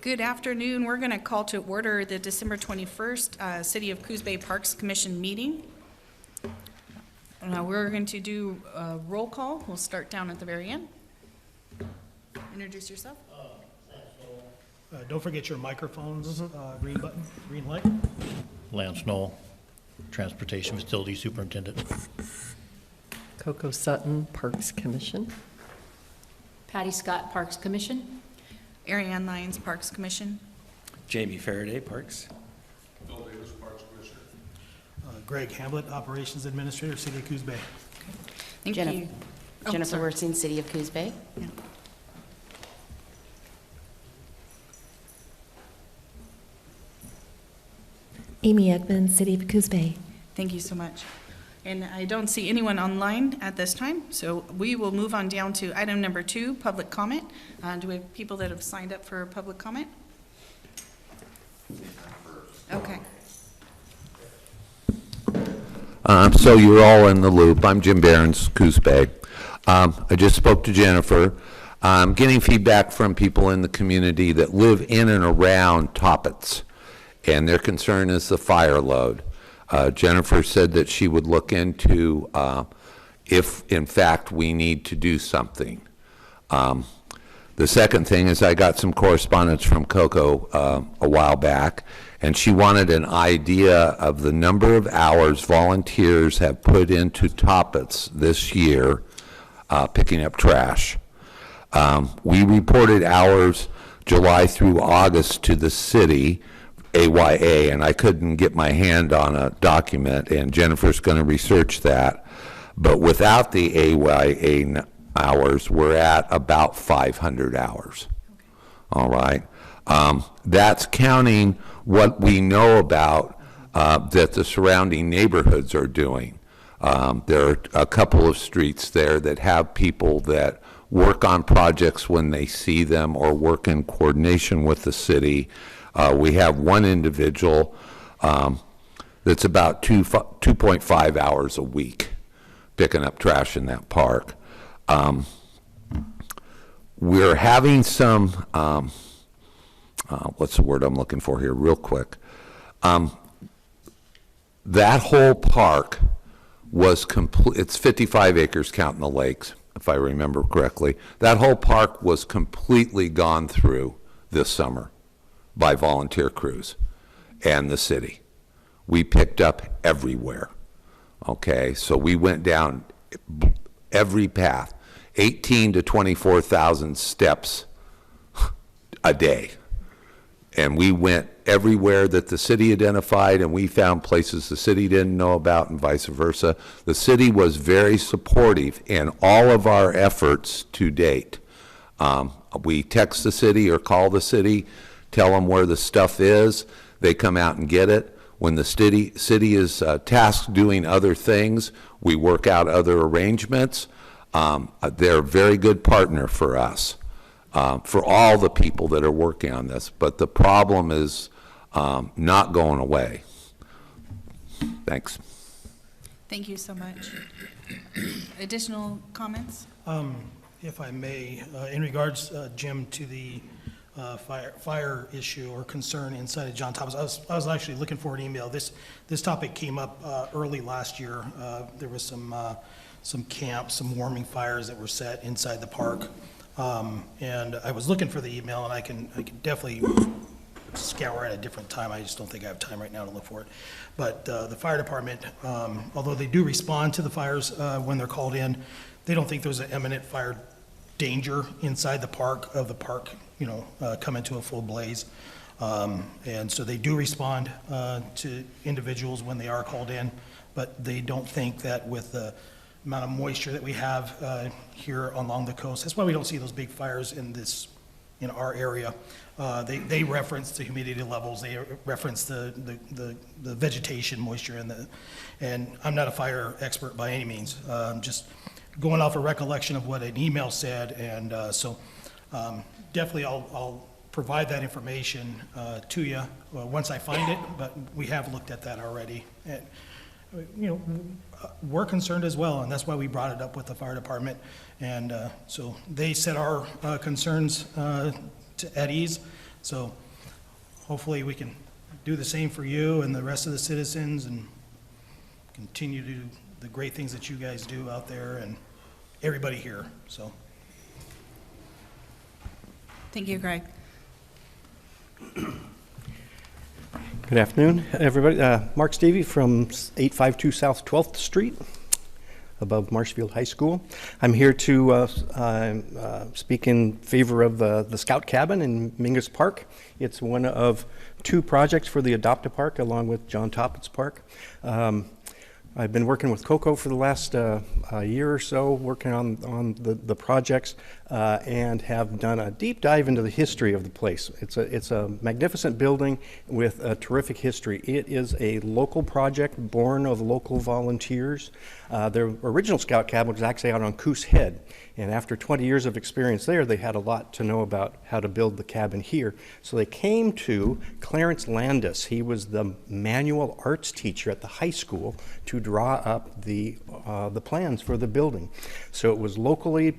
Good afternoon. We're going to call to order the December 21st City of Coos Bay Parks Commission meeting. We're going to do a roll call. We'll start down at the very end. Introduce yourself. Don't forget your microphones, green button, green light. Lance Knoll, Transportation Facility Superintendent. Coco Sutton, Parks Commission. Patty Scott, Parks Commission. Ariane Lyons, Parks Commission. Jamie Faraday, Parks. Bill Davis, Parks Commissioner. Greg Hamlet, Operations Administrator, City of Coos Bay. Thank you. Oh, Jennifer sorry. Werstein, City of Coos Bay. Yeah. Amy Edmonds, City of Coos Bay. Thank you so much. And I don't see anyone online at this time, so we will move on down to item number 2, public comment. Do we have people that have signed up for public comment? Okay. So you're all in the loop. I'm Jim Behrens, Coos Bay. I just spoke to Jennifer. I'm getting feedback from people in the community that live in and around Toppets, and their concern is the fire load. Jennifer said that she would look into if, in fact, we need to do something. The second thing is I got some correspondence from Coco a while back, and she wanted an idea of the number of hours volunteers have put into Toppets this year picking up trash. We reported hours July through August to the city, AYA, and I couldn't get my hand on a document, and Jennifer's going to research that. But without the AYA hours, we're at about 500 hours. Okay. All right. That's counting what we know about that the surrounding neighborhoods are doing. There are a couple of streets there that have people that work on projects when they see them or work in coordination with the city. We have one individual that's about 2.5 hours a week picking up trash in that park. We're having some, what's the word I'm looking for here real quick? That whole park was complete. It's 55 acres counting the lakes, if I remember correctly. That whole park was completely gone through this summer by volunteer crews and the city. We picked up everywhere, okay? So we went down every path, 18 to 24,000 steps a day. And we went everywhere that the city identified, and we found places the city didn't know about and vice versa. The city was very supportive in all of our efforts to date. We text the city or call the city, tell them where the stuff is, they come out and get it. When the city is tasked doing other things, we work out other arrangements. They're a very good partner for us, for all the people that are working on this, but the problem is not going away. Thanks. Thank you so much. Additional comments? If I may, in regards, Jim, to the fire issue or concern inside of John Thomas, I was actually looking for an email. This topic came up early last year. There was some camps, some warming fires that were set inside the park, and I was looking for the email, and I can definitely scour at a different time. I just don't think I have time right now to look for it. But the fire department, although they do respond to the fires when they're called in, they don't think there's an imminent fire danger inside the park, coming to a full blaze. And so they do respond to individuals when they are called in, but they don't think that with the amount of moisture that we have here along the coast, that's why we don't see those big fires in our area. They reference the humidity levels, they reference the vegetation moisture, and I'm not a fire expert by any means. Just going off a recollection of what an email said, and so definitely I'll provide that information to you once I find it, but we have looked at that already. And, we're concerned as well, and that's why we brought it up with the fire department. And so they set our concerns at ease. So hopefully we can do the same for you and the rest of the citizens and continue to do the great things that you guys do out there and everybody here, so. Thank you, Greg. Good afternoon, everybody. Mark Stevie from 852 South 12th Street, above Marshfield High School. I'm here to speak in favor of the Scout Cabin in Mingus Park. It's one of 2 projects for the Adopt-A-Park, along with John Toppet's Park. I've been working with Coco for the last year or so, working on the projects, and have done a deep dive into the history of the place. It's a magnificent building with a terrific history. It is a local project born of local volunteers. Their original Scout Cabin was actually out on Coos Head, and after 20 years of experience there, they had a lot to know about how to build the cabin here. So they came to Clarence Landis. He was the manual arts teacher at the high school to draw up the plans for the building. So it was locally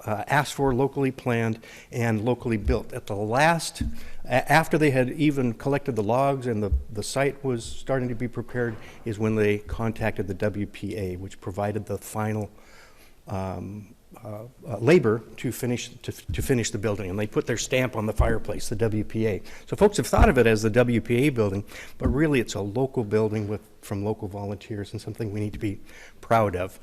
asked for, locally planned, and locally built. At the last, after they had even collected the logs and the site was starting to be prepared, is when they contacted the WPA, which provided the final labor to finish the building, and they put their stamp on the fireplace, the WPA. So folks have thought of it as the WPA building, but really it's a local building from local volunteers, and something we need to be proud of.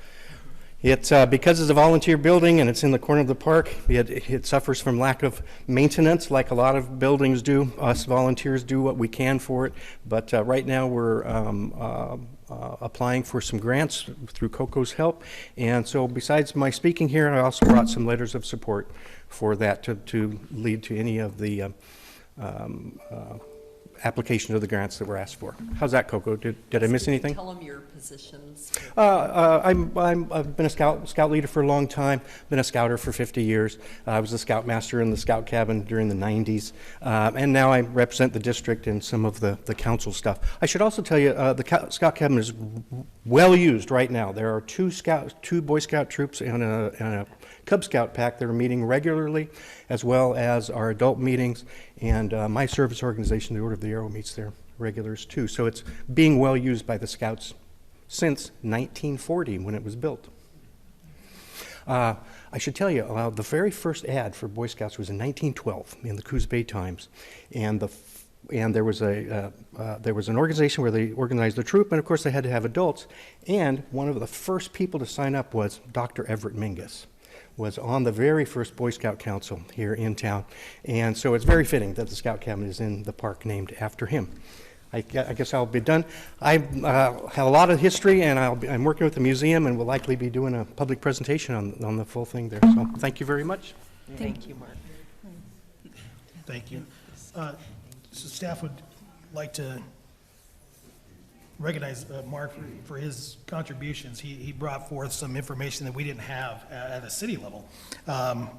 It's because it's a volunteer building and it's in the corner of the park, it suffers from lack of maintenance, like a lot of buildings do. Us volunteers do what we can for it, but right now we're applying for some grants through Coco's help. And so besides my speaking here, I also brought some letters of support for that to lead to any of the application of the grants that were asked for. How's that, Coco? Did I miss anything? Tell them your positions. I've been a scout leader for a long time, been a scouter for 50 years. I was a scoutmaster in the Scout Cabin during the 90s, and now I represent the district in some of the council stuff. I should also tell you, the Scout Cabin is well used right now. There are 2 Boy Scout troops and a Cub Scout pack that are meeting regularly, as well as our adult meetings, and my service organization, the Order of the Arrow, meets their regulars too. So it's being well used by the Scouts since 1940 when it was built. I should tell you, the very first ad for Boy Scouts was in 1912 in the Coos Bay Times, and there was an organization where they organized the troop, and of course they had to have adults, and one of the first people to sign up was Dr. Everett Mingus. Was on the very first Boy Scout Council here in town, and so it's very fitting that the Scout Cabin is in the park named after him. I guess I'll be done. I have a lot of history, and I'm working with the museum, and will likely be doing a public presentation on the full thing there. So thank you very much. Thank you, Mark. Thank you. So staff would like to recognize Mark for his contributions. He brought forth some information that we didn't have at a city level,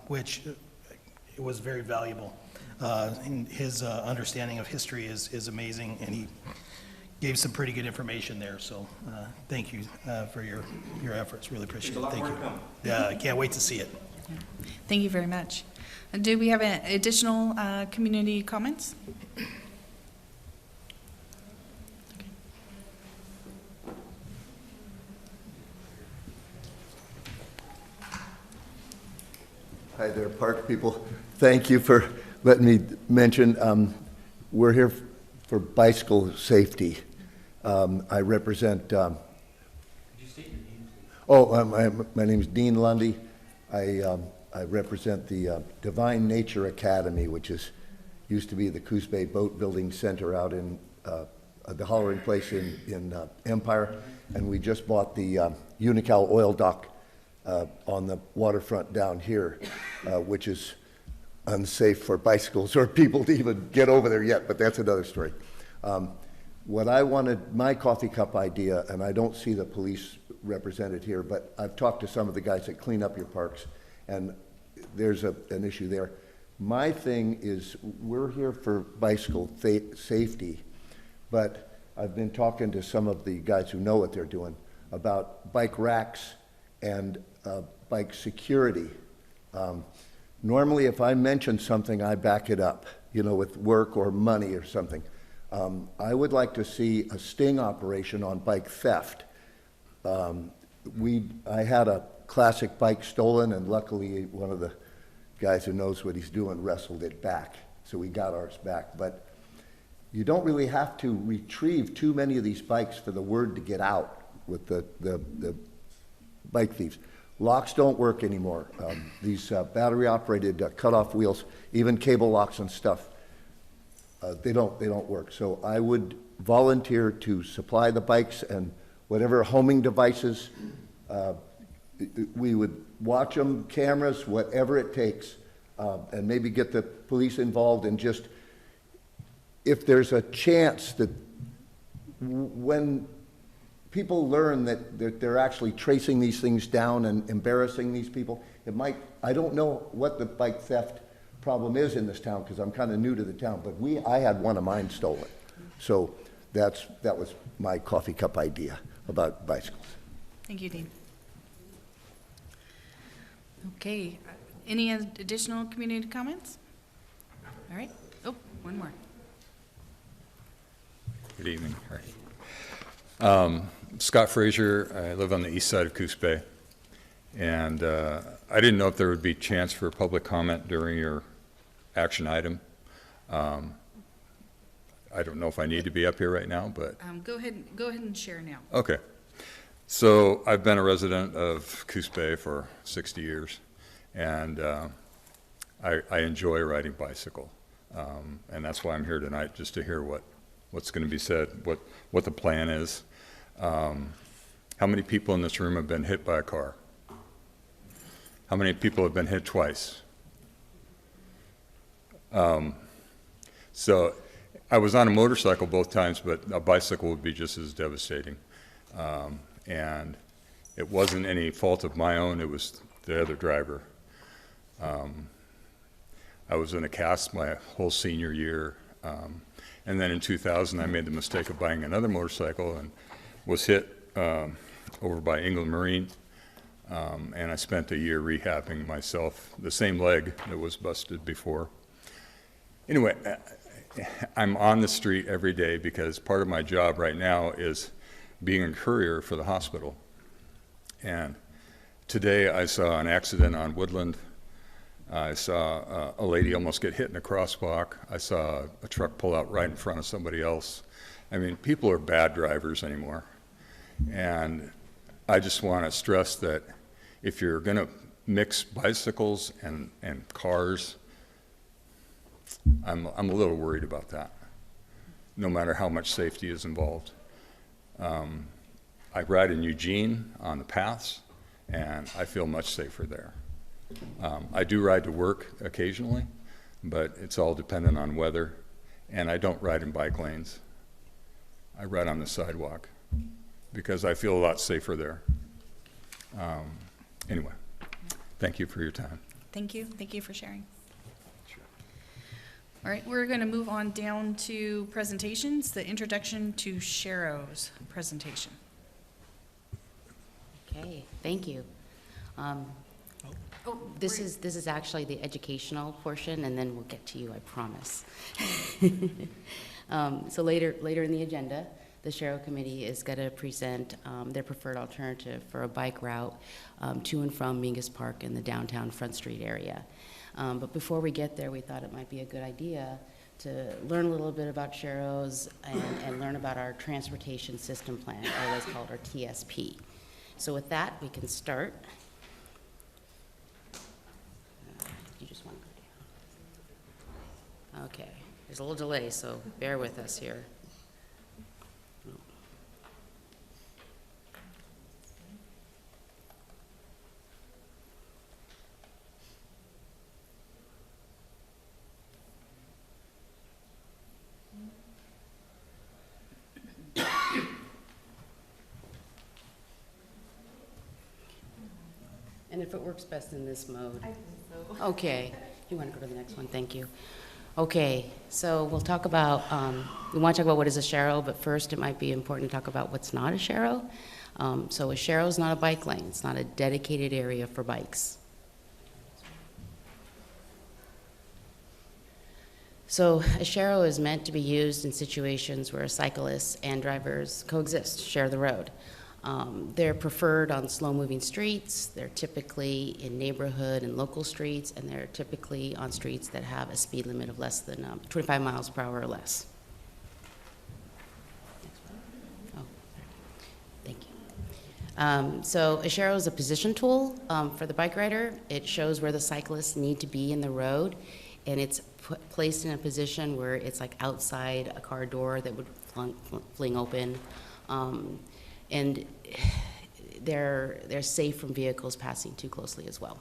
which it was very valuable. And his understanding of history is amazing, and he gave some pretty good information there. So thank you for your efforts. Really appreciate it. Thank you. Yeah, I can't wait to see it. Thank you very much. Do we have additional community comments? Hi there, park people. Thank you for letting me mention, we're here for bicycle safety. I represent, my name is Dean Lundy. I represent the Divine Nature Academy, which used to be the Coos Bay Boat Building Center out in the Hollering Place in Empire, and we just bought the Unocal oil dock on the waterfront down here, which is unsafe for bicycles or people to even get over there yet, but that's another story. What I wanted, my coffee cup idea, and I don't see the police represented here, but I've talked to some of the guys that clean up your parks, and there's an issue there. My thing is, we're here for bicycle safety, but I've been talking to some of the guys who know what they're doing about bike racks and bike security. Normally, if I mention something, I back it up. you know, with work or money or something. I would like to see a sting operation on bike theft. I had a classic bike stolen, and luckily one of the guys who knows what he's doing wrestled it back, so we got ours back. But you don't really have to retrieve too many of these bikes for the word to get out with the bike thieves. Locks don't work anymore. These battery-operated cutoff wheels, even cable locks and stuff, they don't work. So I would volunteer to supply the bikes and whatever homing devices. We would watch them, cameras, whatever it takes, and maybe get the police involved, and just, if there's a chance that when people learn that they're actually tracing these things down and embarrassing these people, it might, I don't know what the bike theft problem is in this town, because I'm kind of new to the town, but I had one of mine stolen. So that was my coffee cup idea about bicycles. Thank you, Dean. Okay, any additional community comments? All right, oh, one more. Good evening. All right. Scott Frazier. I live on the east side of Coos Bay. And I didn't know if there would be a chance for public comment during your action item. I don't know if I need to be up here right now, but. Go ahead and share now. Okay. So I've been a resident of Coos Bay for 60 years, and I enjoy riding bicycle. And that's why I'm here tonight, just to hear what's going to be said, what the plan is. How many people in this room have been hit by a car? How many people have been hit twice? So I was on a motorcycle both times, but a bicycle would be just as devastating. And it wasn't any fault of my own, it was the other driver. I was in a cast my whole senior year. And then in 2000, I made the mistake of buying another motorcycle and was hit over by England Marine. And I spent a year rehabbing myself, the same leg that was busted before. Anyway, I'm on the street every day because part of my job right now is being a courier for the hospital. And today I saw an accident on Woodland. I saw a lady almost get hit in a crosswalk. I saw a truck pull out right in front of somebody else. I mean, people are bad drivers anymore. And I just want to stress that if you're going to mix bicycles and cars, I'm a little worried about that, no matter how much safety is involved. I ride in Eugene on the paths, and I feel much safer there. I do ride to work occasionally, but it's all dependent on weather, and I don't ride in bike lanes. I ride on the sidewalk because I feel a lot safer there. Anyway, thank you for your time. Thank you for sharing. All right, we're going to move on down to presentations, the introduction to Sharrow's presentation. Okay, thank you. This is actually the educational portion, and then we'll get to you, I promise. So later in the agenda, the Sharrow Committee is going to present their preferred alternative for a bike route to and from Mingus Park in the downtown Front Street area. But before we get there, we thought it might be a good idea to learn a little bit about Sharrow's and learn about our transportation system plan, or what's called our TSP. So with that, we can start. You just want to go down. Okay, there's a little delay, so bear with us here. And if it works best in this mode. I think so. Okay. You want to go to the next one? Thank you. Okay, so we'll talk about, we want to talk about what is a Sharrow, but first it might be important to talk about what's not a Sharrow. So a Sharrow is not a bike lane. It's not a dedicated area for bikes. So a Shero is meant to be used in situations where cyclists and drivers coexist, share the road. They're preferred on slow-moving streets, they're typically in neighborhood and local streets, and they're typically on streets that have a speed limit of less than 25 miles per hour or less. Oh, thank you. So a Shero is a position tool for the bike rider. It shows where the cyclists need to be in the road, and it's placed in a position where it's like outside a car door that would fling open. And they're safe from vehicles passing too closely as well.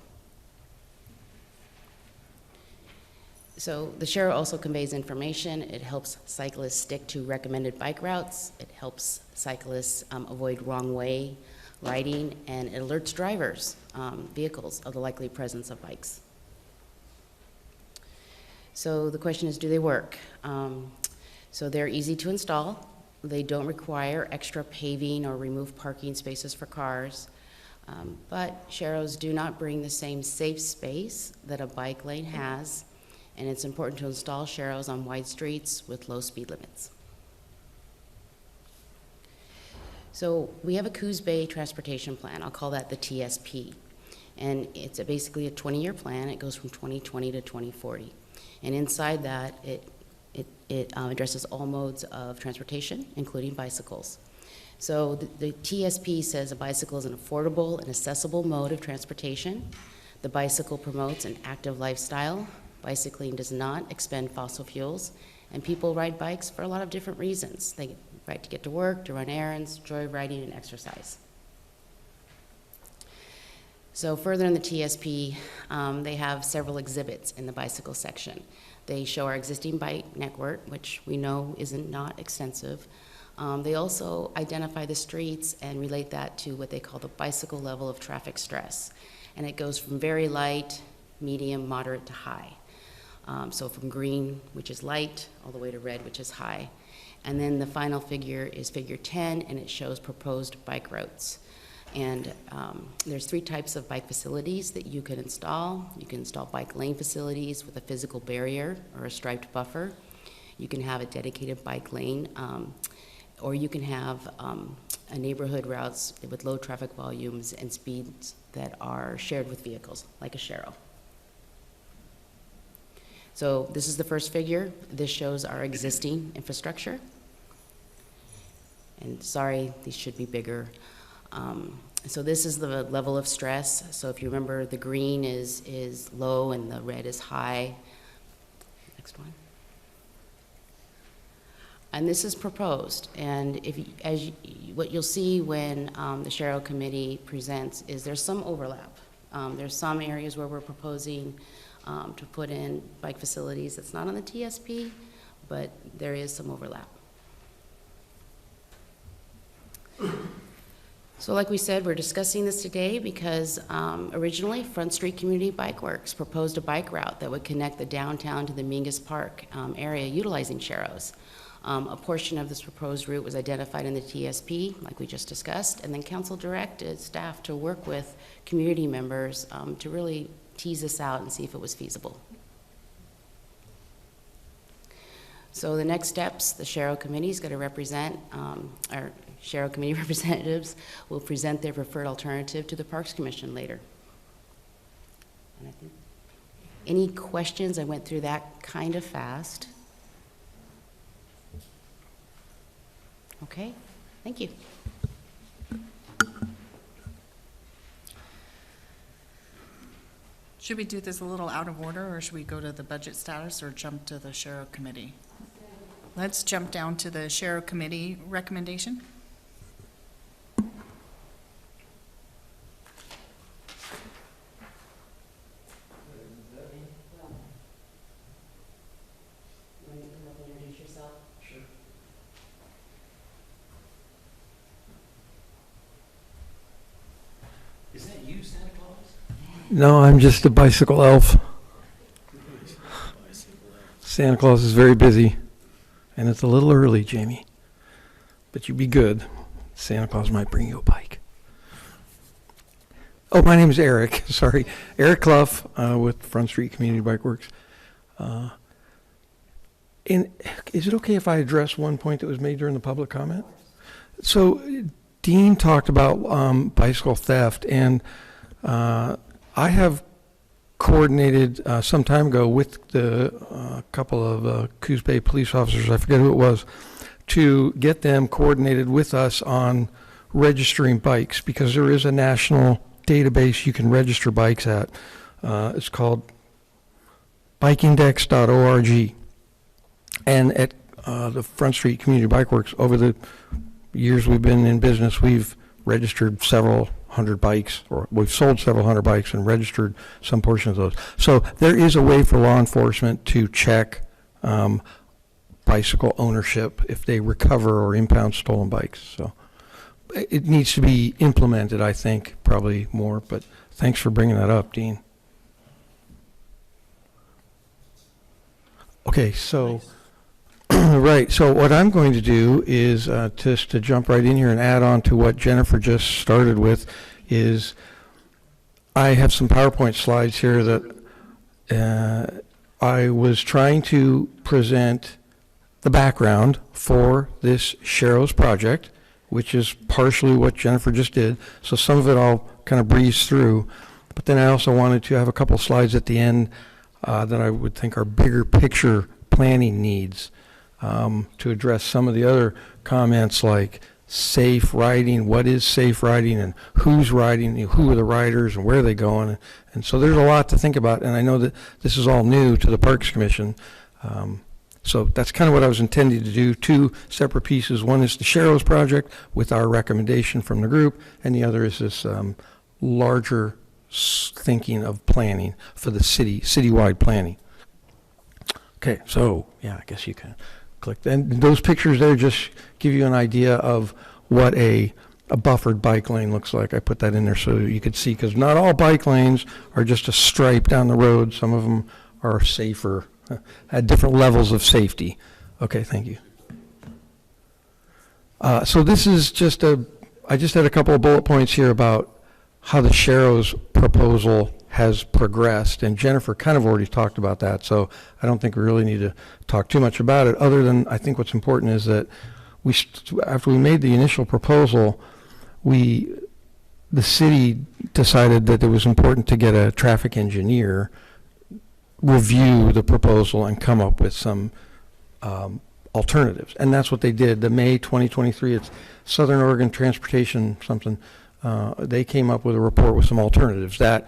So the Shero also conveys information. It helps cyclists stick to recommended bike routes. It helps cyclists avoid wrong way riding, and it alerts drivers, vehicles, of the likely presence of bikes. So the question is, do they work? So they're easy to install. They don't require extra paving or remove parking spaces for cars. But Sheros do not bring the same safe space that a bike lane has, and it's important to install Sheros on wide streets with low speed limits. So we have a Coos Bay transportation plan. I'll call that the TSP. And it's basically a 20-year plan. It goes from 2020 to 2040. And inside that, it addresses all modes of transportation, including bicycles. So the TSP says a bicycle is an affordable and accessible mode of transportation. The bicycle promotes an active lifestyle. Bicycling does not expend fossil fuels, and people ride bikes for a lot of different reasons. They ride to get to work, to run errands, enjoy riding, and exercise. So further in the TSP, they have several exhibits in the bicycle section. They show our existing bike network, which we know isn't not extensive. They also identify the streets and relate that to what they call the bicycle level of traffic stress. And it goes from very light, medium, moderate to high. So from green, which is light, all the way to red, which is high. And then the final figure is figure 10, and it shows proposed bike routes. And there's 3 types of bike facilities that you can install. You can install bike lane facilities with a physical barrier or a striped buffer. You can have a dedicated bike lane, or you can have a neighborhood routes with low traffic volumes and speeds that are shared with vehicles, like a Shero. So this is the first figure. This shows our existing infrastructure. And sorry, these should be bigger. So this is the level of stress. So if you remember, the green is low and the red is high. Next one. And this is proposed. And what you'll see when the Shero Committee presents is there's some overlap. There's some areas where we're proposing to put in bike facilities that's not on the TSP, but there is some overlap. So like we said, we're discussing this today because originally Front Street Community Bike Works proposed a bike route that would connect the downtown to the Mingus Park area utilizing Sheros. A portion of this proposed route was identified in the TSP, like we just discussed, and then council directed staff to work with community members to really tease this out and see if it was feasible. So the next steps, the Shero Committee is going to represent, our Shero Committee representatives will present their preferred alternative to the Parks Commission later. And I think, any questions? I went through that kind of fast. Okay, thank you. Should we do this a little out of order, or should we go to the budget status or jump to the Shero Committee? Let's jump down to the Shero Committee recommendation. Is that you, Santa Claus? No, I'm just a bicycle elf. Santa Claus is very busy, and it's a little early, Jamie. But you be good. Santa Claus might bring you a bike. Oh, my name's Eric. Sorry, Eric Clough with Front Street Community Bike Works. And is it okay if I address one point that was made during the public comment? So Dean talked about bicycle theft, and I have coordinated some time ago with the couple of Coos Bay police officers, I forget who it was, to get them coordinated with us on registering bikes, because there is a national database you can register bikes at. It's called bikeindex.org. And at the Front Street Community Bike Works, over the years we've been in business, we've registered several hundred bikes, or we've sold several hundred bikes and registered some portion of those. So there is a way for law enforcement to check bicycle ownership if they recover or impound stolen bikes. So it needs to be implemented, I think, probably more, but thanks for bringing that up, Dean. Okay, so, right, so what I'm going to do is just to jump right in here and add on to what Jennifer just started with is I have some PowerPoint slides here that I was trying to present the background for this Sharrows project, which is partially what Jennifer just did. So some of it I'll kind of breeze through, but then I also wanted to have a couple slides at the end that I would think are bigger picture planning needs to address some of the other comments like safe riding, what is safe riding, and who's riding, who are the riders, and where are they going. And so there's a lot to think about, and I know that this is all new to the Parks Commission. So that's kind of what I was intending to do, two separate pieces. One is the Sharrows project with our recommendation from the group, and the other is this larger thinking of planning for the citywide planning. Okay, so yeah, I guess you can click. And those pictures there just give you an idea of what a buffered bike lane looks like. I put that in there so you could see, because not all bike lanes are just a stripe down the road. Some of them are safer, at different levels of safety. Okay, thank you. So this is just I just had a couple of bullet points here about how the Sharrows proposal has progressed, and Jennifer kind of already talked about that, so I don't think we really need to talk too much about it, other than I think what's important is that after we made the initial proposal, the city decided that it was important to get a traffic engineer review the proposal and come up with some alternatives, and that's what they did. The May 2023, it's Southern Oregon Transportation something, they came up with a report with some alternatives. That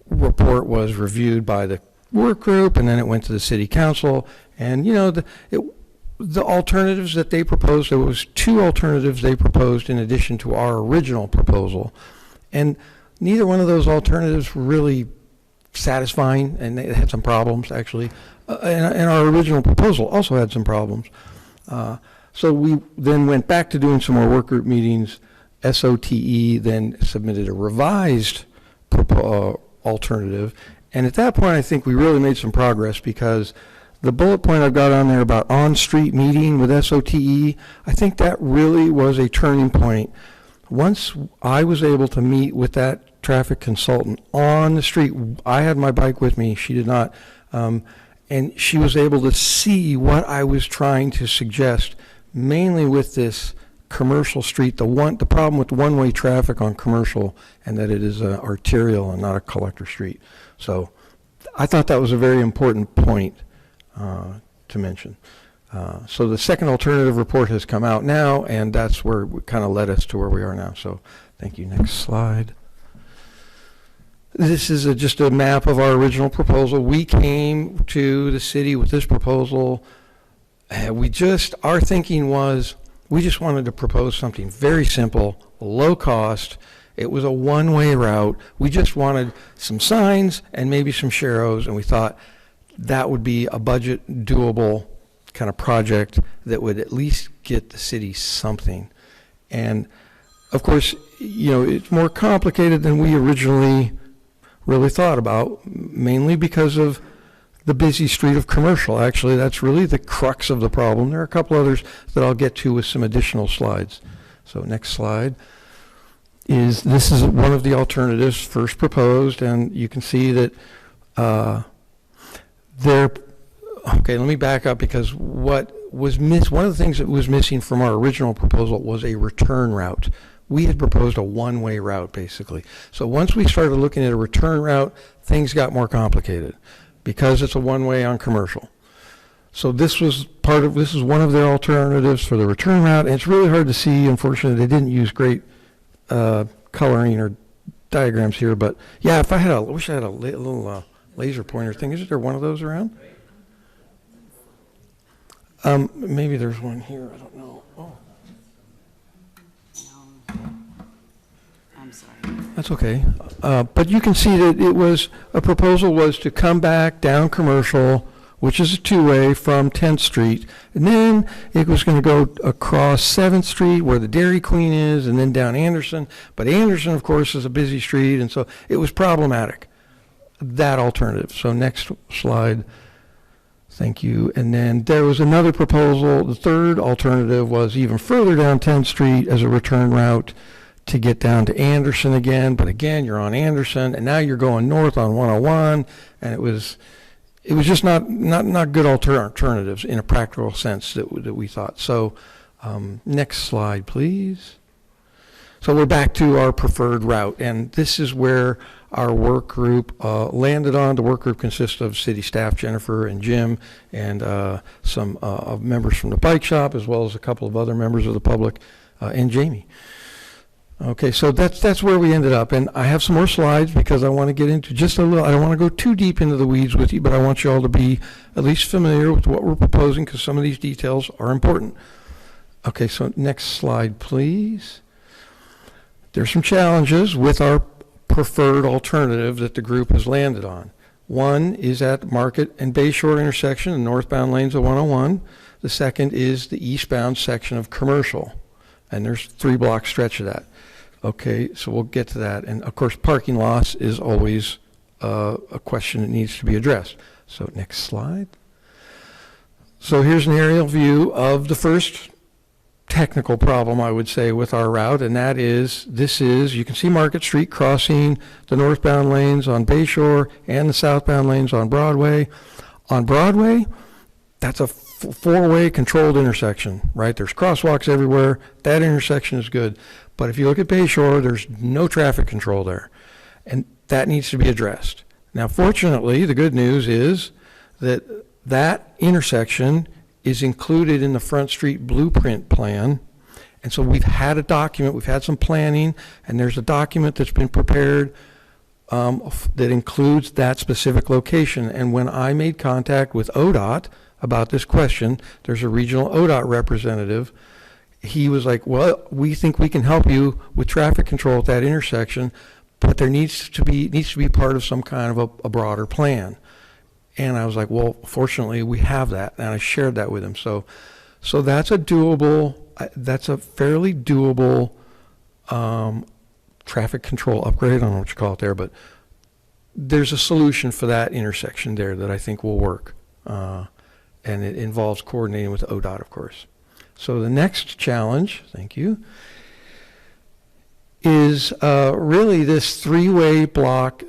report was reviewed by the work group, and then it went to the city council, and the alternatives that they proposed, there was two alternatives they proposed in addition to our original proposal, and neither one of those alternatives were really satisfying, and they had some problems actually, and our original proposal also had some problems. So we then went back to doing some more work group meetings. SOTE then submitted a revised alternative, and at that point I think we really made some progress, because the bullet point I've got on there about on-street meeting with SOTE, I think that really was a turning point. Once I was able to meet with that traffic consultant on the street, I had my bike with me, she did not, and she was able to see what I was trying to suggest, mainly with this commercial street, the problem with one-way traffic on commercial, and that it is arterial and not a collector street. So I thought that was a very important point to mention. So the second alternative report has come out now, and that's where it kind of led us to where we are now. So thank you. Next slide. This is just a map of our original proposal. We came to the city with this proposal. Our thinking was, we just wanted to propose something very simple, low cost. It was a one-way route. We just wanted some signs and maybe some Sharrows, and we thought that would be a budget doable kind of project that would at least get the city something. And of course, it's more complicated than we originally really thought about, mainly because of the busy street of commercial. Actually, that's really the crux of the problem. There are a couple others that I'll get to with some additional slides. So next slide this is one of the alternatives first proposed, and you can see that their okay, let me back up, because what was one of the things that was missing from our original proposal was a return route. We had proposed a one-way route, basically. So once we started looking at a return route, things got more complicated because it's a one-way on commercial. So this is one of their alternatives for the return route, and it's really hard to see. Unfortunately, they didn't use great coloring or diagrams here, but yeah, I wish I had a little laser pointer thing. Is there one of those around? Maybe there's one here, I don't know. Oh, I'm sorry. that's okay. But you can see that a proposal was to come back down Commercial, which is a two-way from 10th Street, and then it was going to go across 7th Street where the Dairy Queen is, and then down Anderson. But Anderson, of course, is a busy street, and so it was problematic, that alternative. So next slide. Thank you. And then there was another proposal. The third alternative was even further down 10th Street as a return route to get down to Anderson again. But again, you're on Anderson, and now you're going north on 101, and it was just not good alternatives in a practical sense that we thought. So next slide, please. So we're back to our preferred route, and this is where our work group landed on. The work group consists of city staff, Jennifer and Jim, and some members from the bike shop, as well as a couple of other members of the public, and Jamie. Okay, so that's where we ended up, and I have some more slides because I want to get into just a little. I don't want to go too deep into the weeds with you, but I want you all to be at least familiar with what we're proposing, because some of these details are important. Okay, so next slide, please. There's some challenges with our preferred alternative that the group has landed on. One is at Market and Bayshore intersection, the northbound lanes of 101. The second is the eastbound section of Commercial, and there's 3-block stretch of that. Okay, so we'll get to that. And of course, parking loss is always a question that needs to be addressed. So next slide. So here's an aerial view of the first technical problem, I would say, with our route, and that is, you can see Market Street crossing the northbound lanes on Bayshore and the southbound lanes on Broadway. On Broadway, that's a four-way controlled intersection, right? There's crosswalks everywhere. That intersection is good. But if you look at Bayshore, there's no traffic control there, and that needs to be addressed. Now, fortunately, the good news is that intersection is included in the Front Street Blueprint Plan. And so we've had a document, we've had some planning, and there's a document that's been prepared that includes that specific location. And when I made contact with ODOT about this question, there's a regional ODOT representative. He was like, well, we think we can help you with traffic control at that intersection, but there needs to be part of some kind of a broader plan. And I was like, well, fortunately, we have that, and I shared that with him. So that's a fairly doable traffic control upgrade. I don't know what you call it there, but there's a solution for that intersection there that I think will work, and it involves coordinating with ODOT, of course. So the next challenge, thank you, is really this three-block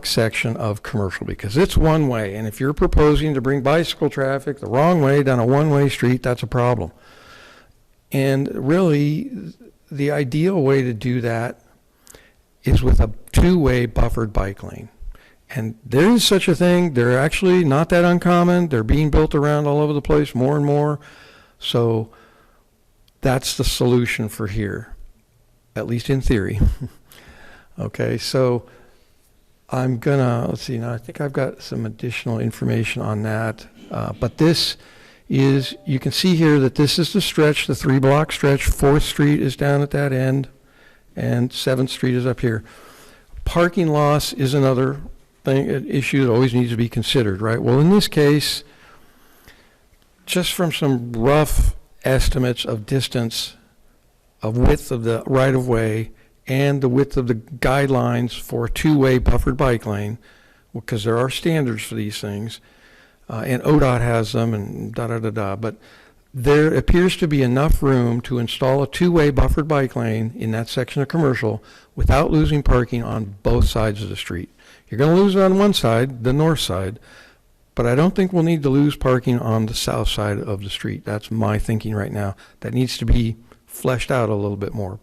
section of Commercial, because it's one way, and if you're proposing to bring bicycle traffic the wrong way down a one-way street, that's a problem. And really, the ideal way to do that is with a two-way buffered bike lane. And there is such a thing. They're actually not that uncommon. They're being built around all over the place more and more. So that's the solution for here, at least in theory. Okay, so I'm gonna, let's see, now I think I've got some additional information on that. But this is, you can see here that this is the stretch, the 3-block stretch. 4th Street is down at that end, and 7th Street is up here. Parking loss is another thing, an issue that always needs to be considered, right? Well, in this case, just from some rough estimates of distance, of width of the right-of-way, and the width of the guidelines for a two-way buffered bike lane, because there are standards for these things, and ODOT has them, and da-da-da-da, but there appears to be enough room to install a two-way buffered bike lane in that section of Commercial without losing parking on both sides of the street. You're going to lose it on one side, the north side, But I don't think we'll need to lose parking on the south side of the street. That's my thinking right now. That needs to be fleshed out a little bit more.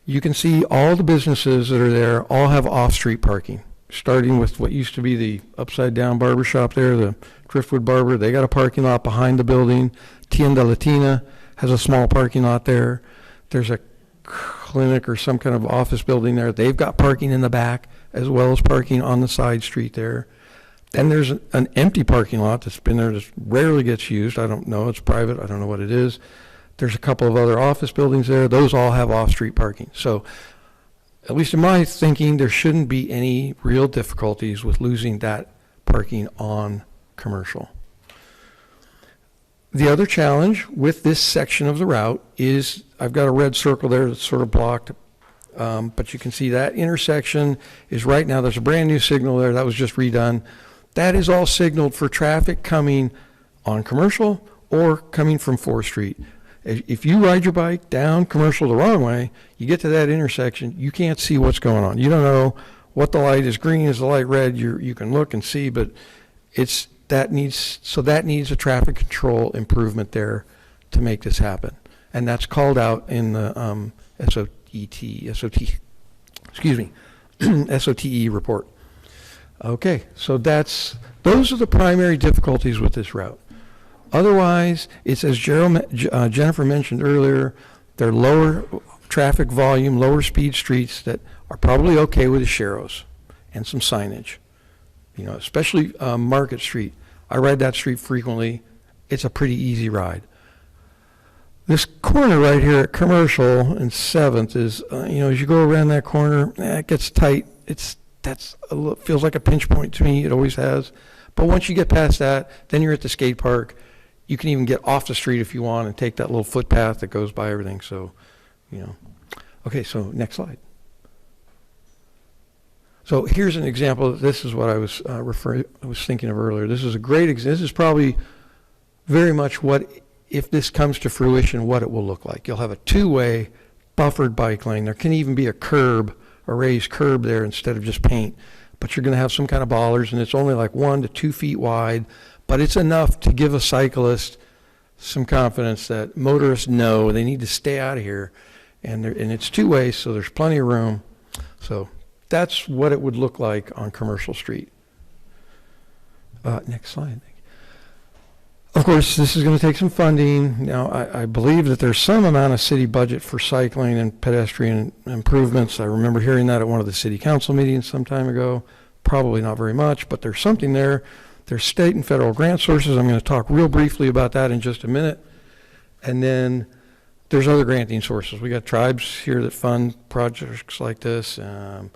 You can see all the businesses that are there all have off-street parking, starting with what used to be the upside-down barber shop there, the Driftwood Barber. They got a parking lot behind the building. Tienda Latina has a small parking lot there. There's a clinic or some kind of office building there. They've got parking in the back as well as parking on the side street there. Then there's an empty parking lot that's been there that rarely gets used. I don't know. It's private. I don't know what it is. There's a couple of other office buildings there. Those all have off-street parking. So at least in my thinking, there shouldn't be any real difficulties with losing that parking on commercial. The other challenge with this section of the route is I've got a red circle there that's sort of blocked, but you can see that intersection is right now, there's a brand new signal there that was just redone. That is all signaled for traffic coming on commercial or coming from 4th Street. If you ride your bike down commercial the wrong way, you get to that intersection, you can't see what's going on. You don't know what the light is green, is the light red, you can look and see, but that needs a traffic control improvement there to make this happen. And that's called out in the SOTE report. Okay, so those are the primary difficulties with this route. Otherwise, it's as Jennifer mentioned earlier, they're lower traffic volume, lower speed streets that are probably okay with the sharrows and some signage. You know, especially Market Street. I ride that street frequently. It's a pretty easy ride. This corner right here at Commercial and 7th is, as you go around that corner, it gets tight. Feels like a pinch point to me. It always has. But once you get past that, then you're at the skate park. You can even get off the street if you want and take that little footpath that goes by everything. So, Okay, so next slide. So here's an example. This is what I was thinking of earlier. This is a great example. This is probably very much what, if this comes to fruition, what it will look like. You'll have a two-way buffered bike lane. There can even be a curb, a raised curb there instead of just paint. But you're going to have some kind of bollards, and it's only like 1 to 2 feet wide. But it's enough to give a cyclist some confidence that motorists know they need to stay out of here. And it's two-way, so there's plenty of room. So that's what it would look like on Commercial Street. Next slide. Of course, this is going to take some funding. Now, I believe that there's some amount of city budget for cycling and pedestrian improvements. I remember hearing that at one of the city council meetings some time ago. Probably not very much, but there's something there. There's state and federal grant sources. I'm going to talk real briefly about that in just a minute. And then there's other granting sources. We got tribes here that fund projects like this, and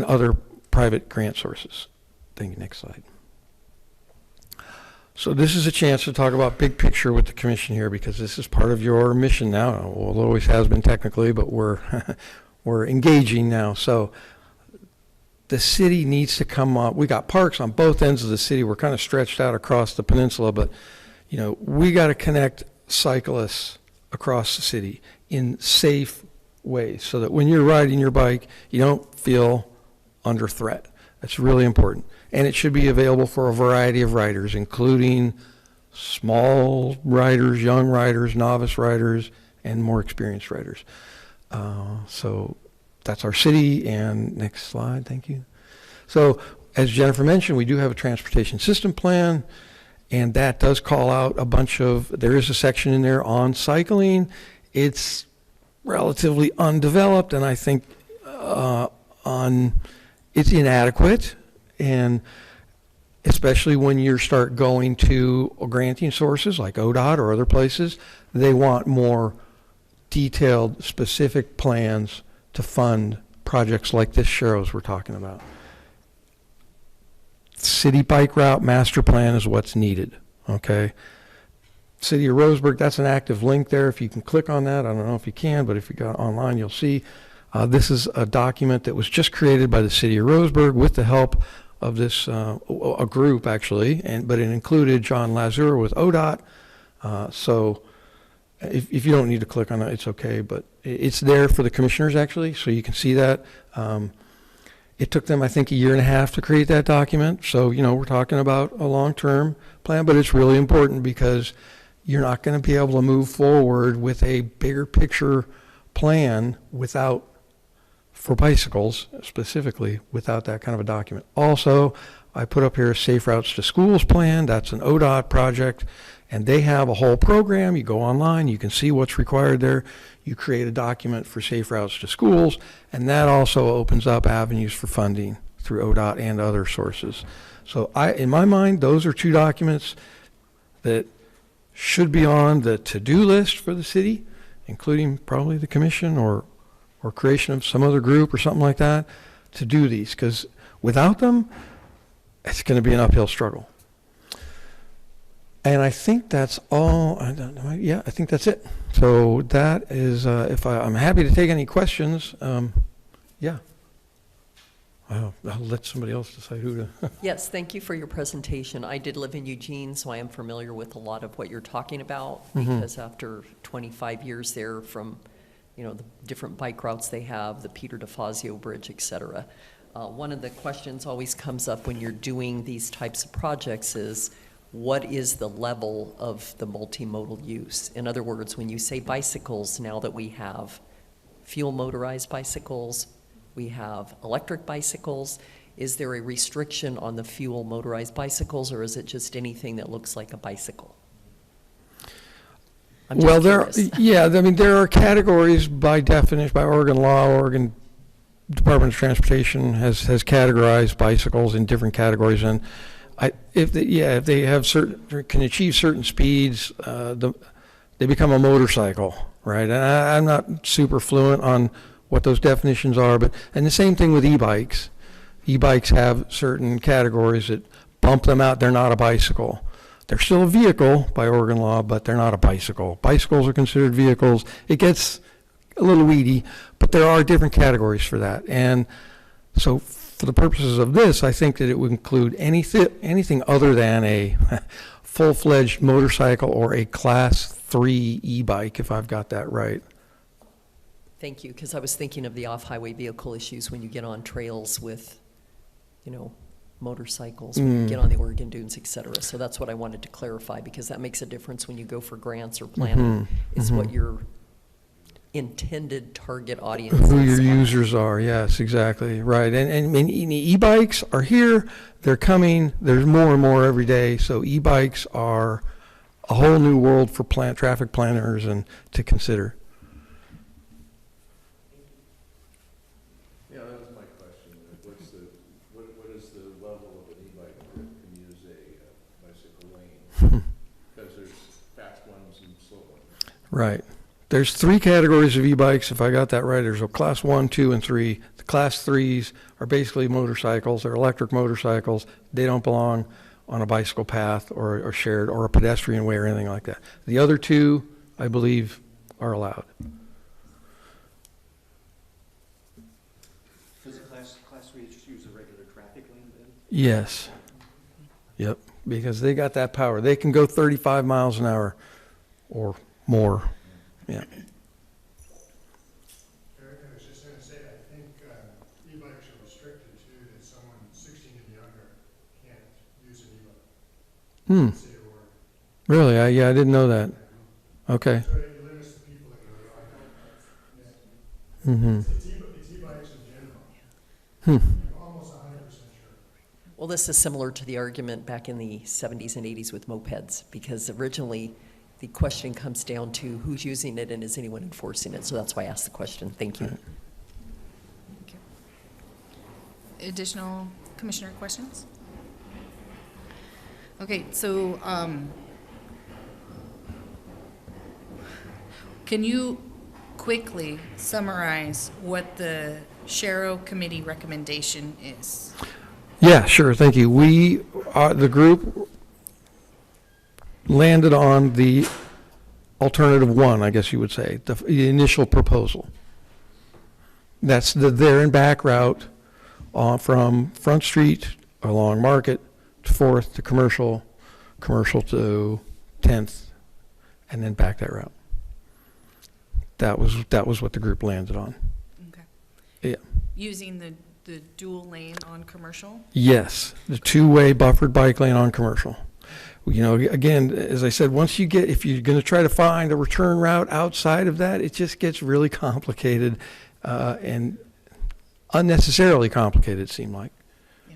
other private grant sources. Thank you. Next slide. So this is a chance to talk about big picture with the commission here, because this is part of your mission now. Well, it always has been technically, but we're we're engaging now. So the city needs to come up. We got parks on both ends of the city. We're kind of stretched out across the peninsula, but we got to connect cyclists across the city in safe ways so that when you're riding your bike, you don't feel under threat. That's really important. And it should be available for a variety of riders, including small riders, young riders, novice riders, and more experienced riders. So that's our city. And next slide, thank you. So as Jennifer mentioned, we do have a transportation system plan, and that does call out a bunch of, there is a section in there on cycling. It's relatively undeveloped, and I think it's inadequate. And especially when you start going to granting sources like ODOT or other places, they want more detailed, specific plans to fund projects like this Sharrows we're talking about. City bike route master plan is what's needed, okay? City of Roseburg, that's an active link there. If you can click on that, I don't know if you can, but if you go online, you'll see. This is a document that was just created by the City of Roseburg with the help of this, a group actually, but it included John Lazur with ODOT. So if you don't need to click on it, it's okay, but it's there for the commissioners actually, so you can see that. It took them, I think, a year and a half to create that document. So, we're talking about a long-term plan, but it's really important because you're not going to be able to move forward with a bigger picture plan for bicycles specifically, without that kind of a document. Also, I put up here a Safe Routes to Schools plan. That's an ODOT project, and they have a whole program. You go online, you can see what's required there. You create a document for Safe Routes to Schools, and that also opens up avenues for funding through ODOT and other sources. So in my mind, those are two documents that should be on the to-do list for the city, including probably the commission or creation of some other group or something like that to do these, because without them, it's going to be an uphill struggle. And I think that's all. I think that's it. So that is, I'm happy to take any questions. Yeah. I'll let somebody else decide who to. Yes, thank you for your presentation. I did live in Eugene, so I am familiar with a lot of what you're talking about, because after 25 years there, from the different bike routes they have, the Peter DeFazio Bridge, et cetera. One of the questions always comes up when you're doing these types of projects is, what is the level of the multimodal use? In other words, when you say bicycles, now that we have fuel motorized bicycles, we have electric bicycles, is there a restriction on the fuel motorized bicycles, or is it just anything that looks like a bicycle? Well, there are categories by definition, by Oregon law. Oregon Department of Transportation has categorized bicycles in different categories, and if they have can achieve certain speeds, they become a motorcycle, right? And I'm not super fluent on what those definitions are, and the same thing with e-bikes. E-bikes have certain categories that bump them out. They're not a bicycle. They're still a vehicle by Oregon law, but they're not a bicycle. Bicycles are considered vehicles. It gets a little weedy, but there are different categories for that. And so for the purposes of this, I think that it would include anything other than a full-fledged motorcycle or a Class 3 e-bike, if I've got that right. Thank you, because I was thinking of the off-highway vehicle issues when you get on trails with, motorcycles, when you get on the Oregon dunes, et cetera. So that's what I wanted to clarify, because that makes a difference when you go for grants or planning, is what your intended target audience is. Who your users are, yes, exactly, right. And e-bikes are here, they're coming, there's more and more every day, so e-bikes are a whole new world for traffic planners and to consider. Yeah, that was my question. What is the level of an e-bike that can use a bicycle lane? Because there's fast ones and slow ones. Right. There's 3 categories of e-bikes, if I got that right. There's a Class 1, 2, and 3. The Class 3s are basically motorcycles. They're electric motorcycles. They don't belong on a bicycle path or shared or a pedestrian way or anything like that. The other 2, I believe, are allowed. Does the Class 3 just use a regular traffic lane then? Yes. Yep, because they got that power. They can go 35 miles an hour or more. Yeah. Eric, I was just going to say, I think e-bikes are restricted too, that someone 16 and younger can't use an e-bike. State of Oregon. Really? I didn't know that. Okay. So it limits the people that can go on. It's e-bikes in general. I'm almost 100% sure. Well, this is similar to the argument back in the 70s and 80s with mopeds, because originally the question comes down to who's using it and is anyone enforcing it. So that's why I asked the question. Thank you. Additional commissioner questions? Okay, so can you quickly summarize what the Shero Committee recommendation is? Yeah, sure. Thank you. The group landed on the alternative 1, I guess you would say, the initial proposal. That's the there and back route from Front Street along Market to 4th to Commercial to 10th, and then back that route. That was what the group landed on. Okay. Yeah. Using the the dual lane on commercial? Yes, the two-way buffered bike lane on commercial. You know, again, as I said, if you're going to try to find a return route outside of that, it just gets really complicated and unnecessarily complicated, it seemed like. Yeah.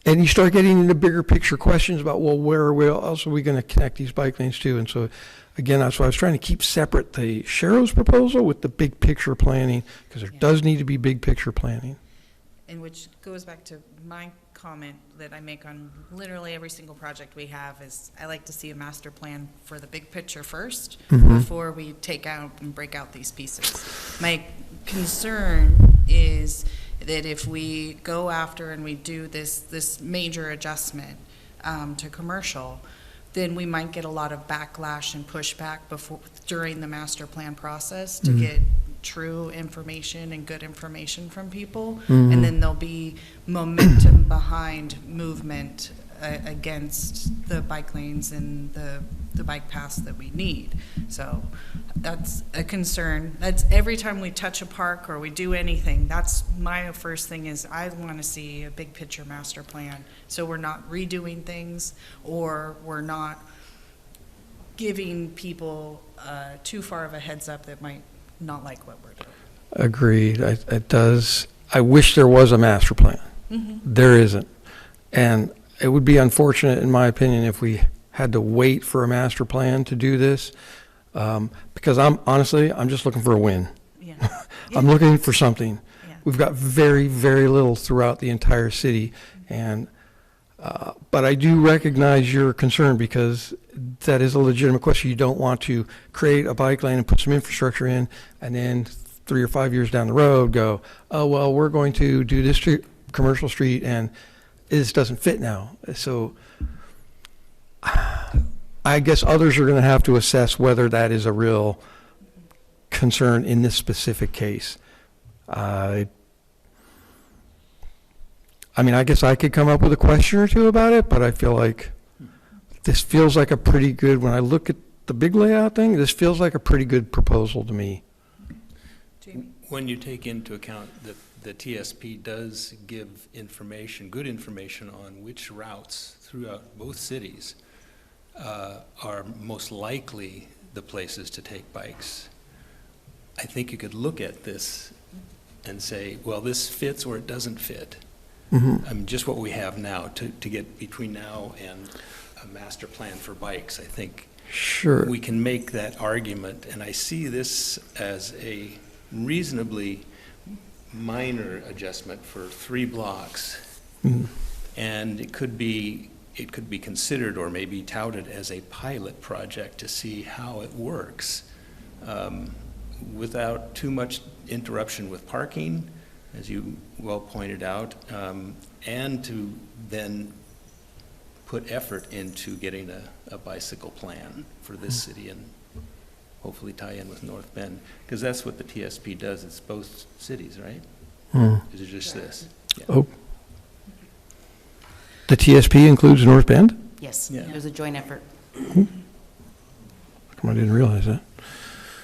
And you start getting into bigger picture questions about, well, where else are we going to connect these bike lanes to? And so, again, that's why I was trying to keep separate the Sharrow's proposal with the big picture planning, because there does need to be big picture planning. And which goes back to my comment that I make on literally every single project we have is I like to see a master plan for the big picture first before we take out and break out these pieces. My concern is that if we go after and we do this major adjustment to commercial, then we might get a lot of backlash and pushback during the master plan process to get true information and good information from people, and then there'll be momentum behind movement against the bike lanes and the bike paths that we need. So that's a concern. That's every time we touch a park or we do anything, that's my first thing is I want to see a big picture master plan, so we're not redoing things or we're not giving people too far of a heads up that might not like what we're doing. Agreed. It does. I wish there was a master plan. There isn't. And it would be unfortunate, in my opinion, if we had to wait for a master plan to do this, because I'm just looking for a win. Yeah. I'm looking for something. Yeah. We've got very, very little throughout the entire city, and but I do recognize your concern, because that is a legitimate question. You don't want to create a bike lane and put some infrastructure in, and then 3 or 5 years down the road go, oh, well, we're going to do this commercial street, and this doesn't fit now. So I guess others are going to have to assess whether that is a real concern in this specific case. I mean, I guess I could come up with a question or two about it, but I feel like this feels like a pretty good, when I look at the big layout thing, this feels like a pretty good proposal to me. Jamie? When you take into account that the TSP does give information, good information on which routes throughout both cities are most likely the places to take bikes, I think you could look at this and say, well, this fits or it doesn't fit. I mean, just what we have now to get between now and a master plan for bikes, I think Sure. we can make that argument. And I see this as a reasonably minor adjustment for 3 blocks. And it could be considered or maybe touted as a pilot project to see how it works without too much interruption with parking, as you well pointed out, and to then put effort into getting a bicycle plan for this city and hopefully tie in with North Bend, because that's what the TSP does. It's both cities, right? Is it just this? Yeah. Oh. The TSP includes North Bend? Yes, Yeah. it was a joint effort. Come on, I didn't realize that.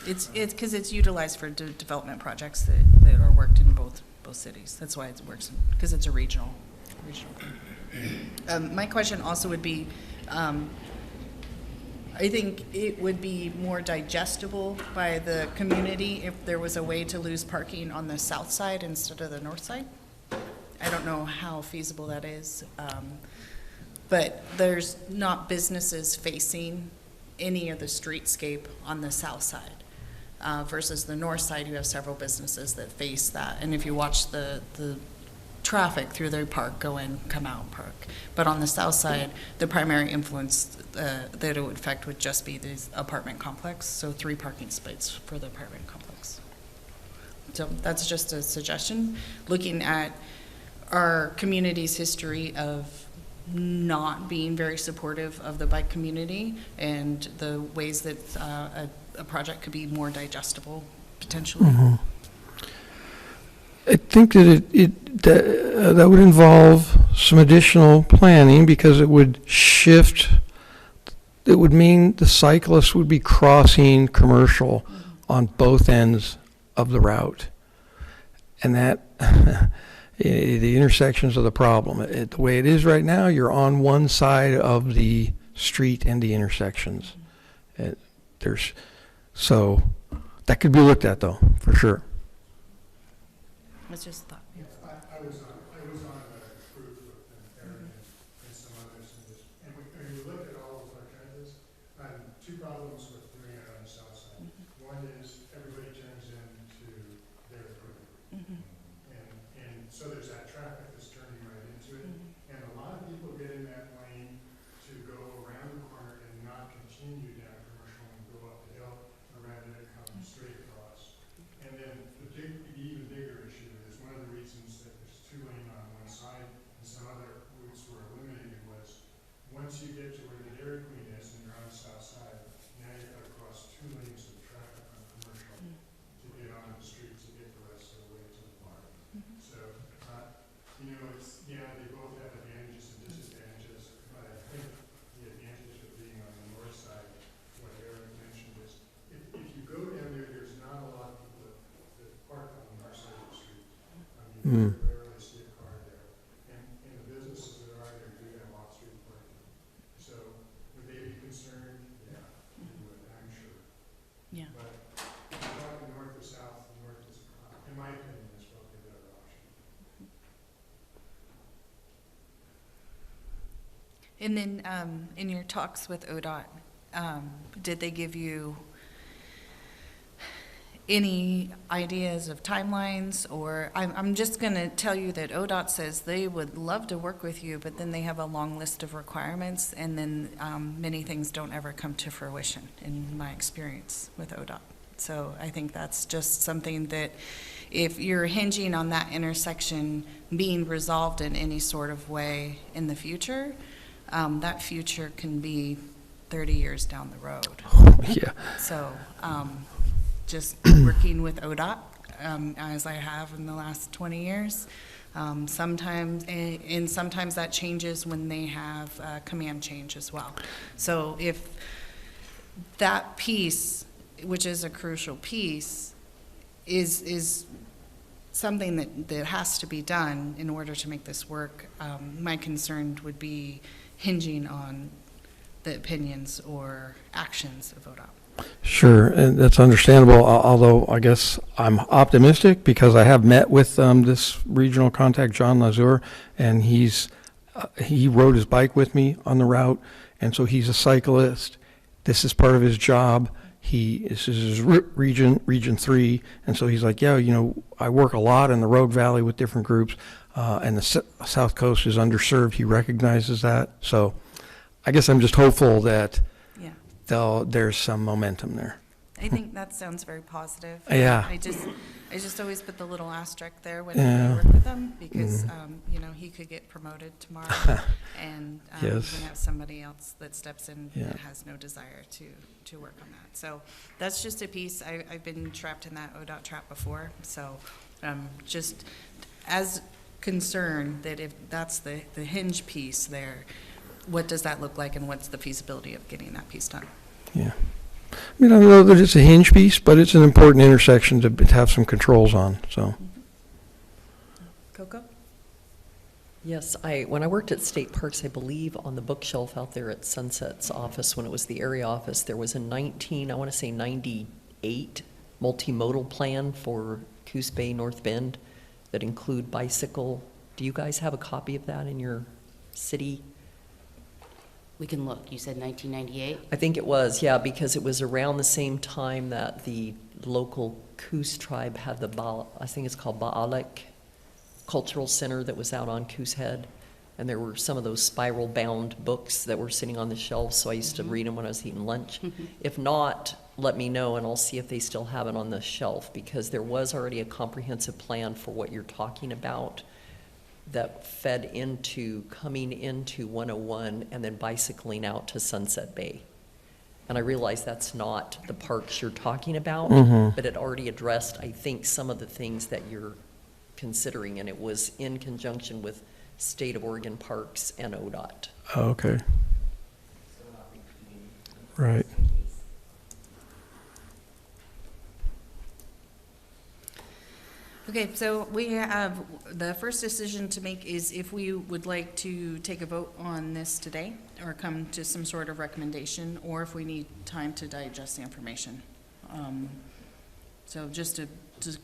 It's because it's utilized for development projects that are worked in both cities. That's why it works, because it's a regional. My question also would be, I think it would be more digestible by the community if there was a way to lose parking on the south side instead of the north side. I don't know how feasible that is, but there's not businesses facing any of the streetscape on the south side. Versus the north side, you have several businesses that face that. And if you watch the traffic through their park, go in, come out, park. But on the south side, the primary influence that it would affect would just be this apartment complex, so 3 parking spaces for the apartment complex. So that's just a suggestion. Looking at our community's history of not being very supportive of the bike community and the ways that a project could be more digestible, potentially. I think that that would involve some additional planning, because it would shift, it would mean the cyclists would be crossing commercial on both ends of the route. And that, The intersections are the problem. The way it is right now, you're on one side of the street and the intersections. So that could be looked at, though, for sure. It's just a thought. Yeah. I was on a group with Aaron and some others, and we looked at all those alternatives. Two problems with doing it on the south side. One is everybody turns into their equipment. And so there's that traffic that's turning right into it. And a lot of people get in that lane to go around the corner and not continue down Commercial and go up the hill, or rather than come straight across. And then the even bigger issue is one of the reasons that there's 2 lane on one side and some other routes were eliminated was once you get to where the Dairy Queen is and you're on the south side, now you've got to cross 2 lanes of traffic on Commercial to get onto the street to get the rest of the way to the park. So, they both have advantages and disadvantages, but I think the advantage of being on the north side, what Eric mentioned is, if you go down there, there's not a lot of people that park on the north side of the street. I mean, you rarely see a car there. And the businesses that are there do have off-street parking. So, would they be concerned? Yeah, they would, I'm sure. Yeah. But if you're talking north or south, north is, in my opinion, is probably a better option. And then in your talks with ODOT, did they give you any ideas of timelines? Or I'm just going to tell you that ODOT says they would love to work with you, but then they have a long list of requirements, and then many things don't ever come to fruition in my experience with ODOT. So I think that's just something that if you're hinging on that intersection being resolved in any sort of way in the future, that future can be 30 years down the road. Yeah. So just working with ODOT, as I have in the last 20 years, sometimes that changes when they have command change as well. So if that piece, which is a crucial piece, is something that has to be done in order to make this work, my concern would be hinging on the opinions or actions of ODOT. Sure, and that's understandable, although I guess I'm optimistic because I have met with this regional contact, John Lazur, and he rode his bike with me on the route, and so he's a cyclist. This is part of his job. This is his region 3, and so he's like, yeah, I work a lot in the Rogue Valley with different groups, and the South Coast is underserved. He recognizes that, so I guess I'm just hopeful that there's some momentum there. I think that sounds very positive. Yeah. I just always put the little asterisk there when I work with him because, he could get promoted tomorrow and we Yes. have somebody else that steps in Yeah. that has no desire to work on that. So that's just a piece. I've been trapped in that ODOT trap before. So just as concerned that if that's the hinge piece there, what does that look like and what's the feasibility of getting that piece done? Yeah. I mean, I don't know that it's a hinge piece, but it's an important intersection to have some controls on, so. Coco? Yes, when I worked at State Parks, I believe on the bookshelf out there at Sunset's office, when it was the area office, there was a 98 multimodal plan for Coos Bay, North Bend that include bicycle. Do you guys have a copy of that in your city? We can look. You said 1998? I think it was, yeah, because it was around the same time that the local Coos tribe had I think it's called Baalek Cultural Center that was out on Coos Head. And there were some of those spiral-bound books that were sitting on the shelves, so I used to read them when I was eating lunch. If not, let me know, and I'll see if they still have it on the shelf, because there was already a comprehensive plan for what you're talking about that fed into coming into 101 and then bicycling out to Sunset Bay. And I realize that's not the parks you're talking about, but it already addressed, I think, some of the things that you're considering, and it was in conjunction with State of Oregon Parks and ODOT. Oh, okay. Right. Okay, so we have, the first decision to make is if we would like to take a vote on this today, or come to some sort of recommendation, or if we need time to digest the information. So just a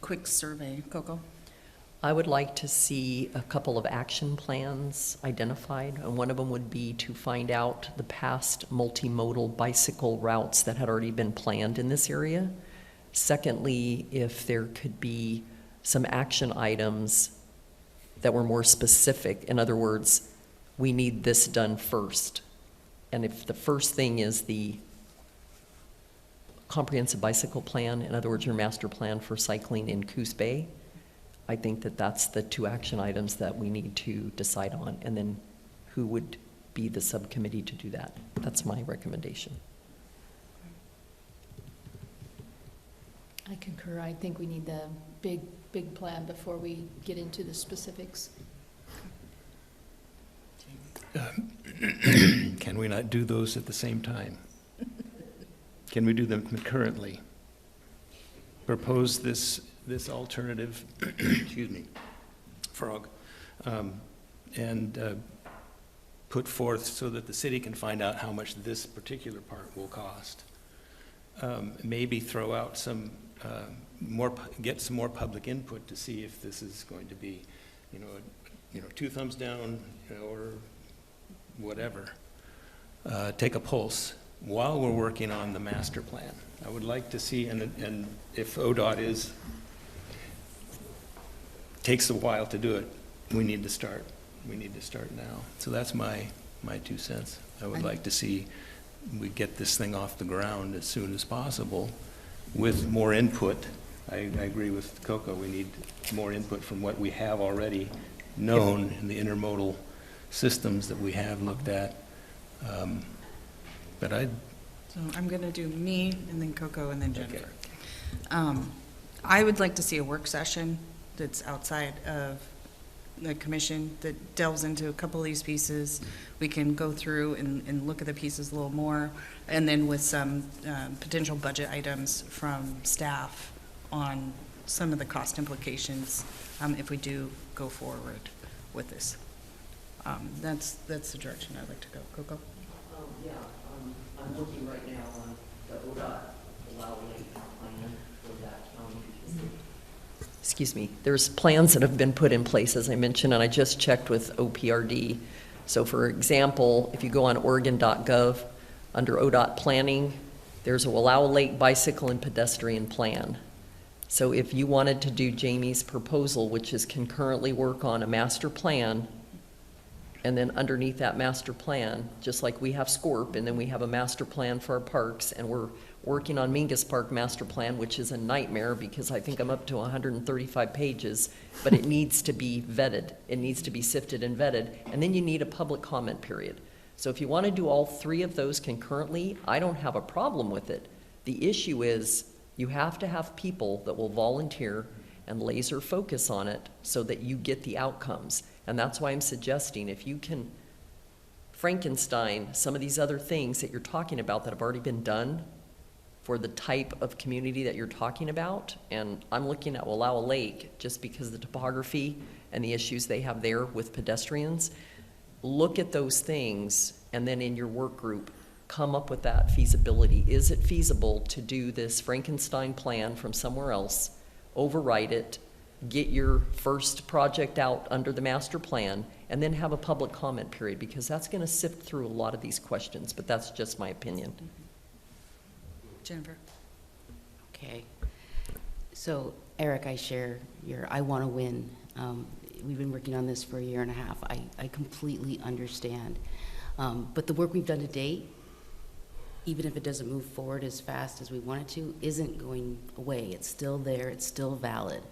quick survey. Coco? I would like to see a couple of action plans identified, and one of them would be to find out the past multimodal bicycle routes that had already been planned in this area. Secondly, if there could be some action items that were more specific. In other words, we need this done first. And if the first thing is the comprehensive bicycle plan, in other words, your master plan for cycling in Coos Bay, I think that that's the two action items that we need to decide on, and then who would be the subcommittee to do that. That's my recommendation. I concur. I think we need the big plan before we get into the specifics. Can we not do those at the same time? Can we do them concurrently? Propose this alternative, excuse me, frog, and put forth so that the city can find out how much this particular part will cost. Maybe throw out some get some more public input to see if this is going to be, two thumbs down, or whatever. Take a pulse while we're working on the master plan. I would like to see, and if ODOT takes a while to do it, we need to start. We need to start now. So that's my 2 cents. I would like to see we get this thing off the ground as soon as possible with more input. I agree with Coco. We need more input from what we have already known in the intermodal systems that we have looked at. So I'm going to do me, and then Coco, and then Jennifer. Okay. I would like to see a work session that's outside of the commission that delves into a couple of these pieces. We can go through and look at the pieces a little more, and then with some potential budget items from staff on some of the cost implications if we do go forward with this. That's the direction I'd like to go. Coco? I'm looking right now on the ODOT allowing plan for that county. Excuse me. There's plans that have been put in place, as I mentioned, and I just checked with OPRD. So for example, if you go on Oregon.gov, under ODOT planning, there's a Wallowa Lake bicycle and pedestrian plan. So if you wanted to do Jamie's proposal, which is concurrently work on a master plan, and then underneath that master plan, just like we have SCORP, and then we have a master plan for our parks, and we're working on Mingus Park master plan, which is a nightmare because I think I'm up to 135 pages, but it needs to be vetted. It needs to be sifted and vetted, and then you need a public comment period. So if you want to do all three of those concurrently, I don't have a problem with it. The issue is you have to have people that will volunteer and laser focus on it so that you get the outcomes. And that's why I'm suggesting if you can Frankenstein some of these other things that you're talking about that have already been done for the type of community that you're talking about. And I'm looking at Wallowa Lake just because of the topography and the issues they have there with pedestrians. Look at those things, and then in your work group, come up with that feasibility. Is it feasible to do this Frankenstein plan from somewhere else, overwrite it, get your first project out under the master plan, and then have a public comment period, because that's going to sift through a lot of these questions, but that's just my opinion. Jennifer? Okay. So, Eric, I share your I want to win. We've been working on this for a year and a half. I completely understand. But the work we've done to date, even if it doesn't move forward as fast as we want it to, isn't going away. It's still there. It's still valid.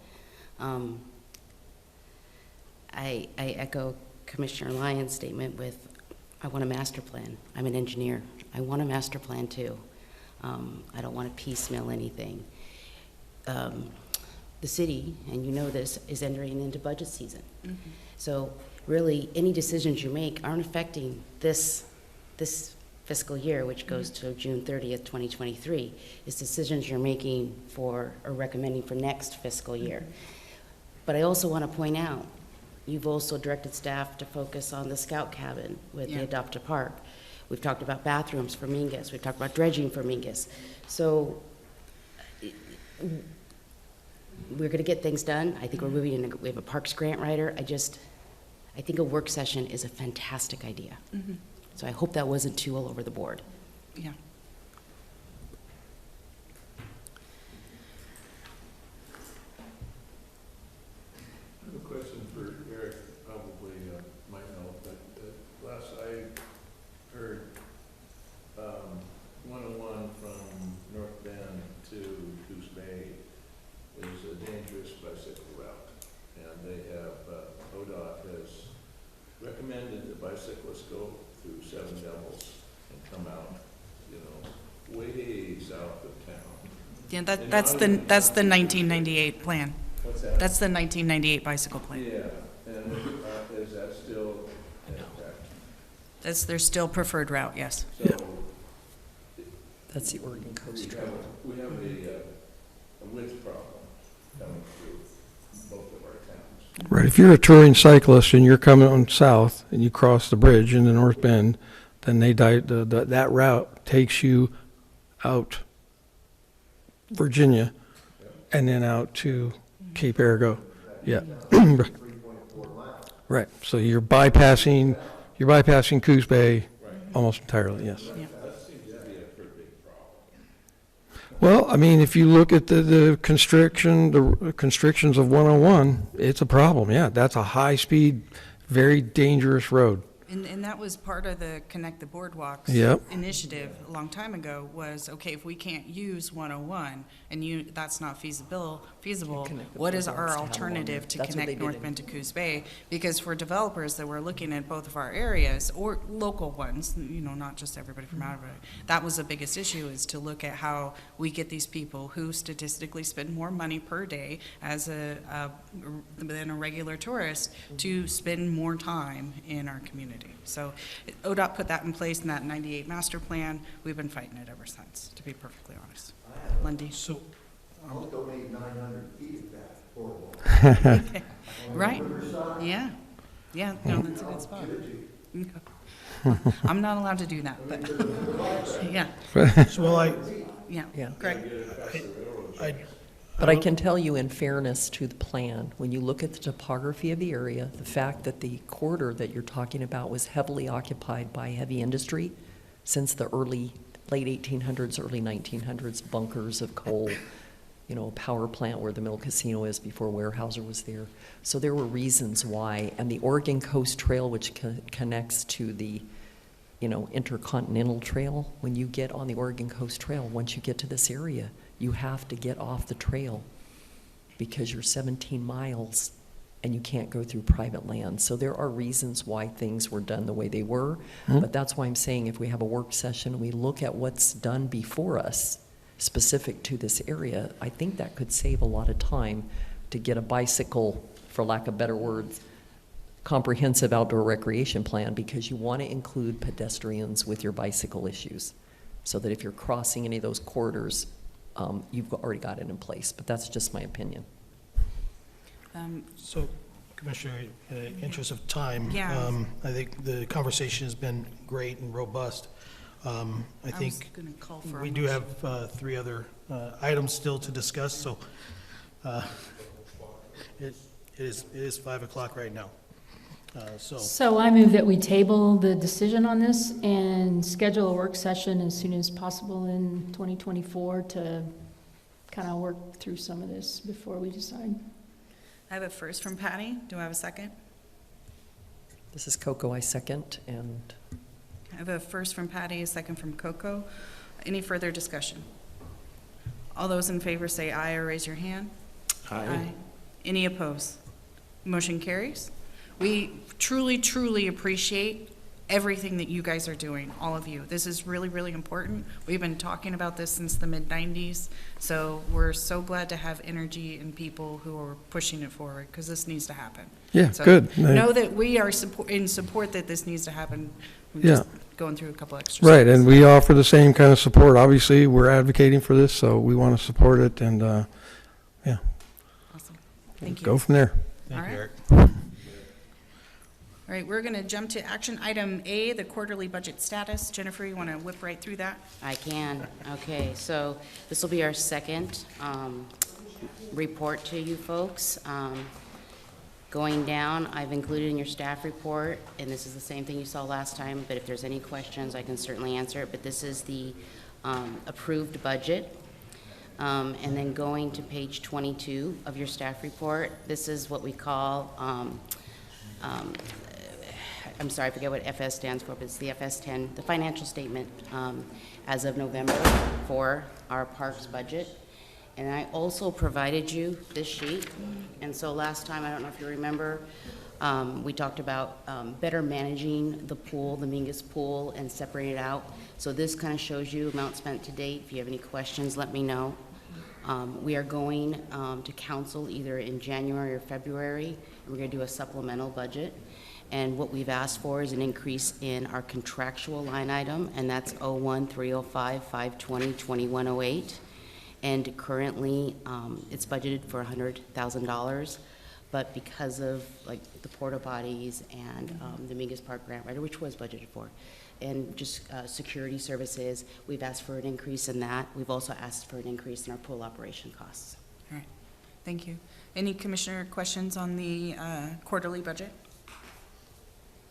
I echo Commissioner Lyons' statement with, I want a master plan. I'm an engineer. I want a master plan too. I don't want to piecemeal anything. The city, and you know this, is entering into budget season. Mm-hmm. So really, any decisions you make aren't affecting this fiscal year, which goes to June 30th, 2023. It's decisions you're making for or recommending for next fiscal year. But I also want to point out, you've also directed staff to focus on the scout cabin with the Yeah. adopted park. We've talked about bathrooms for Mingus. We've talked about dredging for Mingus. So we're going to get things done. I think we're moving in, we have a parks grant writer. I think a work session is a fantastic idea. So I hope that wasn't too all over the board. Yeah. I have a question for Eric, probably might know, but last I heard, 101 from North Bend to Coos Bay is a dangerous bicycle route. And they have, ODOT has recommended that bicyclists go through Seven Devils and come out, you know, way south of town. Yeah, And that's how the, do you- that's the 1998 plan. What's that? That's the 1998 bicycle plan. Yeah, and is that still intact? Their still preferred route, yes. So That's the Oregon Coast we Trail. have, a width problem coming through both of our towns. Right, if you're a touring cyclist and you're coming on south and you cross the bridge into North Bend, then that route takes you out Virginia and then out to Cape Arago. Yeah. Right, so you're bypassing Coos Bay almost entirely, yes. Yeah. That seems to be a pretty big problem. Well, I mean, if you look at the constrictions of 101, it's a problem, yeah. That's a high-speed, very dangerous road. And that was part of the Connect the Boardwalks Yep. initiative a long time ago was, okay, if we can't use 101 and that's not feasible, Connect the what is Boardwalks our to have alternative one. to That's what they connect did North in- Bend to Coos Bay? Because for developers that were looking at both of our areas, or local ones, not just everybody from out of it, that was the biggest issue, is to look at how we get these people who statistically spend more money per day than a regular tourist to spend more time in our community. So ODOT put that in place in that 98 master plan. We've been fighting it ever since, to be perfectly honest. Lundy? So, I'll donate 900 feet of that for Right, yeah, no, that's a good spot. I'm not allowed to do that, but, yeah, so well, yeah, Yeah. Greg? But I can tell you, in fairness to the plan, when you look at the topography of the area, the fact that the corridor that you're talking about was heavily occupied by heavy industry since the late 1800s, early 1900s, bunkers of coal, a power plant where the mill casino is before Weyerhaeuser was there. So there were reasons why, and the Oregon Coast Trail, which connects to the Intercontinental Trail, when you get on the Oregon Coast Trail, once you get to this area, you have to get off the trail because you're 17 miles and you can't go through private land. So there are reasons why things were done the way they were, but that's why I'm saying if we have a work session, we look at what's done before us specific to this area, I think that could save a lot of time to get a bicycle, for lack of better words, comprehensive outdoor recreation plan, because you want to include pedestrians with your bicycle issues, so that if you're crossing any of those corridors, you've already got it in place. But that's just my opinion. So, Commissioner, in the interest of time, Yeah. I think the conversation has been great and robust. I was think gonna call for a we do motion. have 3 other items still to discuss, so it is 5 o'clock right now. So I move that we table the decision on this and schedule a work session as soon as possible in 2024 to kind of work through some of this before we decide. I have a first from Patty. Do I have a second? This is Coco, I second, and I have a first from Patty, a second from Coco. Any further discussion? All those in favor say aye or raise your hand. Aye. Any opposed? Motion carries. We truly, truly appreciate everything that you guys are doing, all of you. This is really, really important. We've been talking about this since the mid-90s, so we're so glad to have energy and people who are pushing it forward, because this needs to happen. Yeah, So good. know that we are in support that this needs to happen. We're Yeah. just going through a couple extra Right, steps. and we offer the same kind of support. Obviously, we're advocating for this, so we want to support it, and, yeah. Awesome. Thank you. Go from there. Thank All you, right. Eric. All right, we're going to jump to action item A, the quarterly budget status. Jennifer, you want to whip right through that? I can. Okay, so this will be our second report to you folks. Going down, I've included in your staff report, and this is the same thing you saw last time, but if there's any questions, I can certainly answer it. But this is the approved budget. And then going to page 22 of your staff report, this is what we call, I'm sorry, I forget what FS stands for, but it's the FS10, the financial statement as of November for our parks budget. And I also provided you this sheet. And so last time, I don't know if you remember, we talked about better managing the pool, the Mingus pool, and separating it out. So this kind of shows you amount spent to date. If you have any questions, let me know. We are going to council either in January or February, and we're going to do a supplemental budget. And what we've asked for is an increase in our contractual line item, and that's 01-305, 520, 2108. And currently, it's budgeted for $100,000, but because of like the porta potties and the Mingus Park grant writer, which was budgeted for, and just security services, we've asked for an increase in that. We've also asked for an increase in our pool operation costs. All right, thank you. Any commissioner questions on the quarterly budget?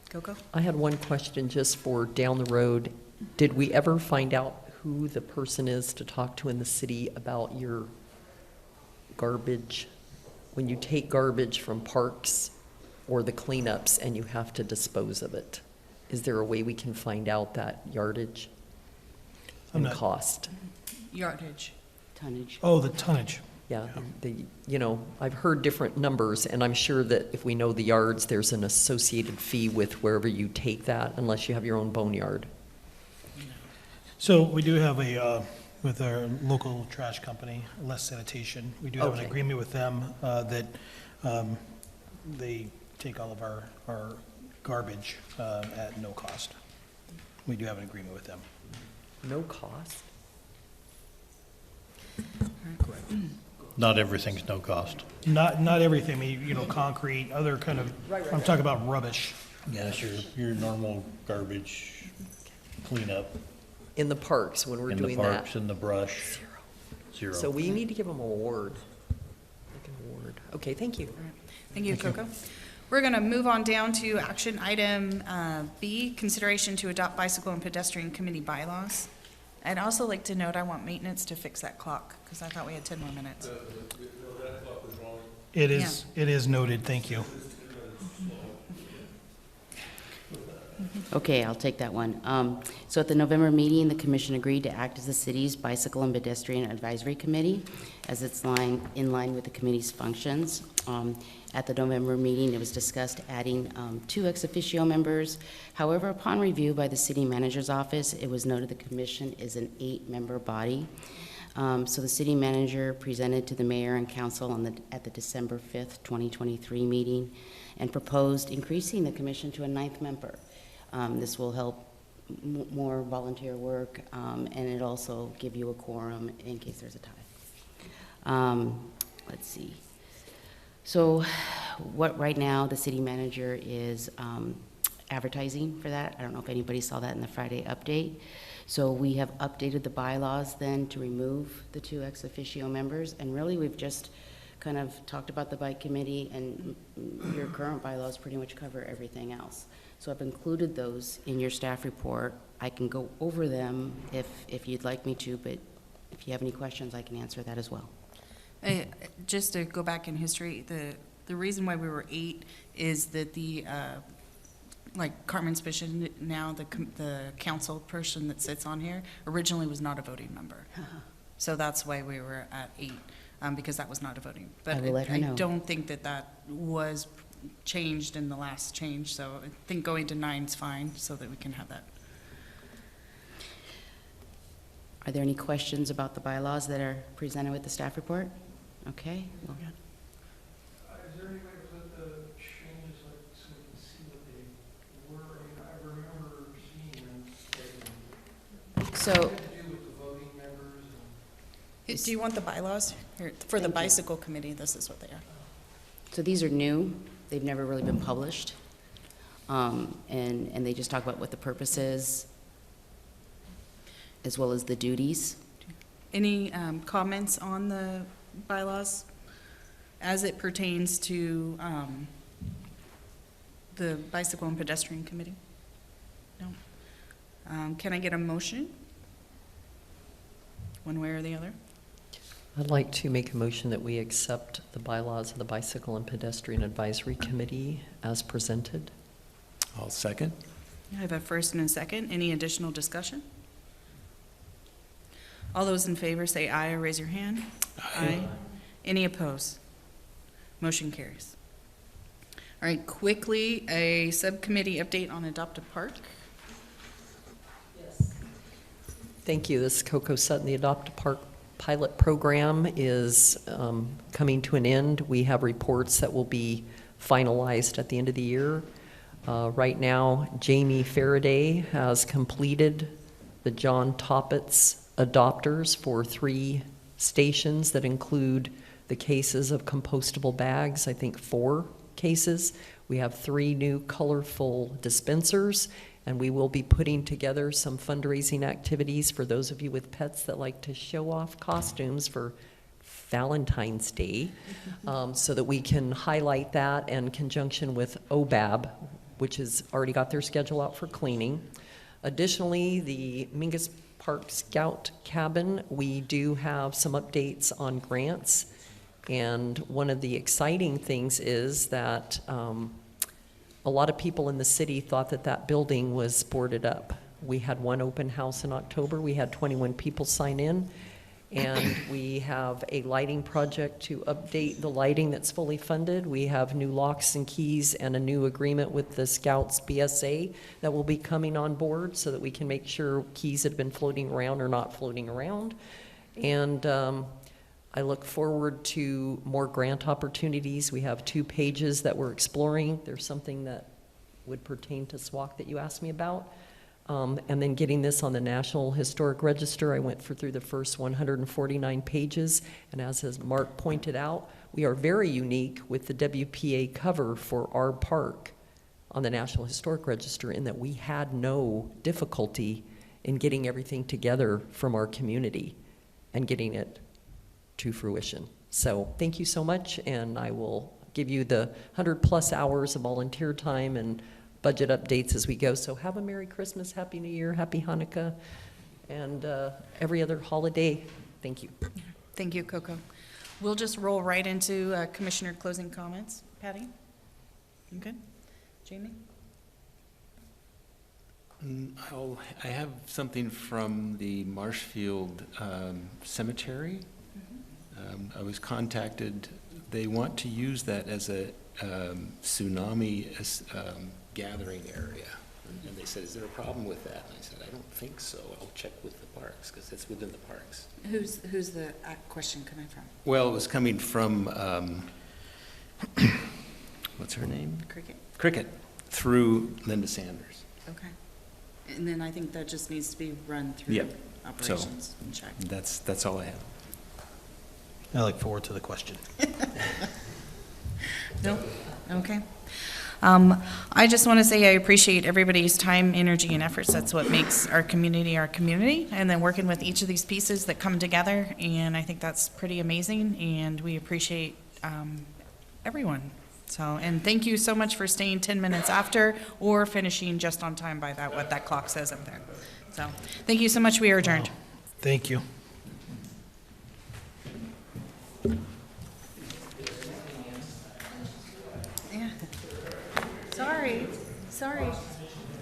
Coco? I had one question just for down the road. Did we ever find out who the person is to talk to in the city about your garbage? When you take garbage from parks or the cleanups and you have to dispose of it, is there a way we can find out that yardage and cost? Yardage. Tonnage. Oh, the tonnage. Yeah, you know, I've heard different numbers, and I'm sure that if we know the yards, there's an associated fee with wherever you take that, unless you have your own boneyard. So we do have a, with our local trash company, Less Sanitation, we do have an Okay. agreement with them that they take all of our garbage at no cost. We do have an agreement with them. No cost? Not everything's no cost. Not everything, I mean, you know, concrete, other kind of, I'm talking about rubbish. Yes, your normal garbage cleanup In the parks, when we're in the doing that? parks, in the brush. Zero. So we need to give them an award. Like an award. Okay, thank you. Thank you, Coco. We're going to move on down to action item B, consideration to adopt bicycle and pedestrian committee bylaws. I'd also like to note I want maintenance to fix that clock, because I thought we had 10 more minutes. It is noted, thank you. Okay, I'll take that one. So at the November meeting, the commission agreed to act as the city's bicycle and pedestrian advisory committee, as it's in line with the committee's functions. At the November meeting, it was discussed adding 2 ex officio members. However, upon review by the city manager's office, it was noted the commission is an 8-member body. So the city manager presented to the mayor and council at the December 5th, 2023 meeting and proposed increasing the commission to a 9th member. This will help more volunteer work, and it also give you a quorum in case there's a tie. Let's see. So what right now the city manager is advertising for that. I don't know if anybody saw that in the Friday update. So we have updated the bylaws then to remove the 2 ex officio members, and really we've just kind of talked about the bike committee, and your current bylaws pretty much cover everything else. So I've included those in your staff report. I can go over them if you'd like me to, but if you have any questions, I can answer that as well. Just to go back in history, the reason why we were 8 is that the, like Carmen's position now, the council person that sits on here originally was not a voting member. So that's why we were at 8, because that was not a voting. But I will let her know. I don't think that was changed in the last change, so I think going to 9 is fine, so that we can have that. Are there any questions about the bylaws that are presented with the staff report? Okay. Well, Is there any way to put the changes like so we can see what they were? I mean, I remember seeing them. So- What did they do with the voting members and? Do you want the bylaws? Here, for the Thank you. bicycle committee, this is what they are. So these are new, they've never really been published. And they just talk about what the purpose is, as well as the duties. Any comments on the bylaws as it pertains to the Bicycle and Pedestrian Committee? No. Can I get a motion? One way or the other? I'd like to make a motion that we accept the bylaws of the Bicycle and Pedestrian Advisory Committee as presented. I'll second. I have a first and a second. Any additional discussion? All those in favor say aye or raise your hand. Aye. Any opposed? Motion carries. All right, quickly, a subcommittee update on Adopt a Park. Thank you. This is Coco Sutton. The Adopt a Park pilot program is coming to an end. We have reports that will be finalized at the end of the year. Right now, Jamie Faraday has completed the John Toppitz adopters for 3 stations that include the cases of compostable bags, I think 4 cases. We have 3 new colorful dispensers, and we will be putting together some fundraising activities for those of you with pets that like to show off costumes for Valentine's Day, so that we can highlight that in conjunction with OBAB, which has already got their schedule out for cleaning. Additionally, the Mingus Park Scout Cabin, we do have some updates on grants. And one of the exciting things is that a lot of people in the city thought that that building was boarded up. We had one open house in October. We had 21 people sign in. And we have a lighting project to update the lighting that's fully funded. We have new locks and keys and a new agreement with the Scouts BSA that will be coming on board so that we can make sure keys that have been floating around are not floating around. And I look forward to more grant opportunities. We have 2 pages that we're exploring. There's something that would pertain to SWAC that you asked me about. And then getting this on the National Historic Register. I went through the first 149 pages, and as Mark pointed out, we are very unique with the WPA cover for our park on the National Historic Register in that we had no difficulty in getting everything together from our community and getting it to fruition. So thank you so much, and I will give you the 100+ hours of volunteer time and budget updates as we go. So have a Merry Christmas, Happy New Year, Happy Hanukkah, and every other holiday. Thank you. Thank you, Coco. We'll just roll right into Commissioner closing comments. Patty? You good? Jamie? I have something from the Marshfield Cemetery. I was contacted. They want to use that as a tsunami gathering area. And they said, is there a problem with that? And I said, I don't think so. I'll check with the parks, because it's within the parks. Who's the question coming from? Well, it was coming from, what's her name? Cricket, through Linda Sanders. Okay. And then I think that just needs to be run through Yep. operations and checked. That's all I have. I look forward to the question. No? Okay. I just want to say I appreciate everybody's time, energy, and efforts. That's what makes our community, and then working with each of these pieces that come together, and I think that's pretty amazing, and we appreciate everyone. So, and thank you so much for staying 10 minutes after or finishing just on time by what that clock says up there. So, thank you so much. We are adjourned. Thank you. Yeah. Sorry.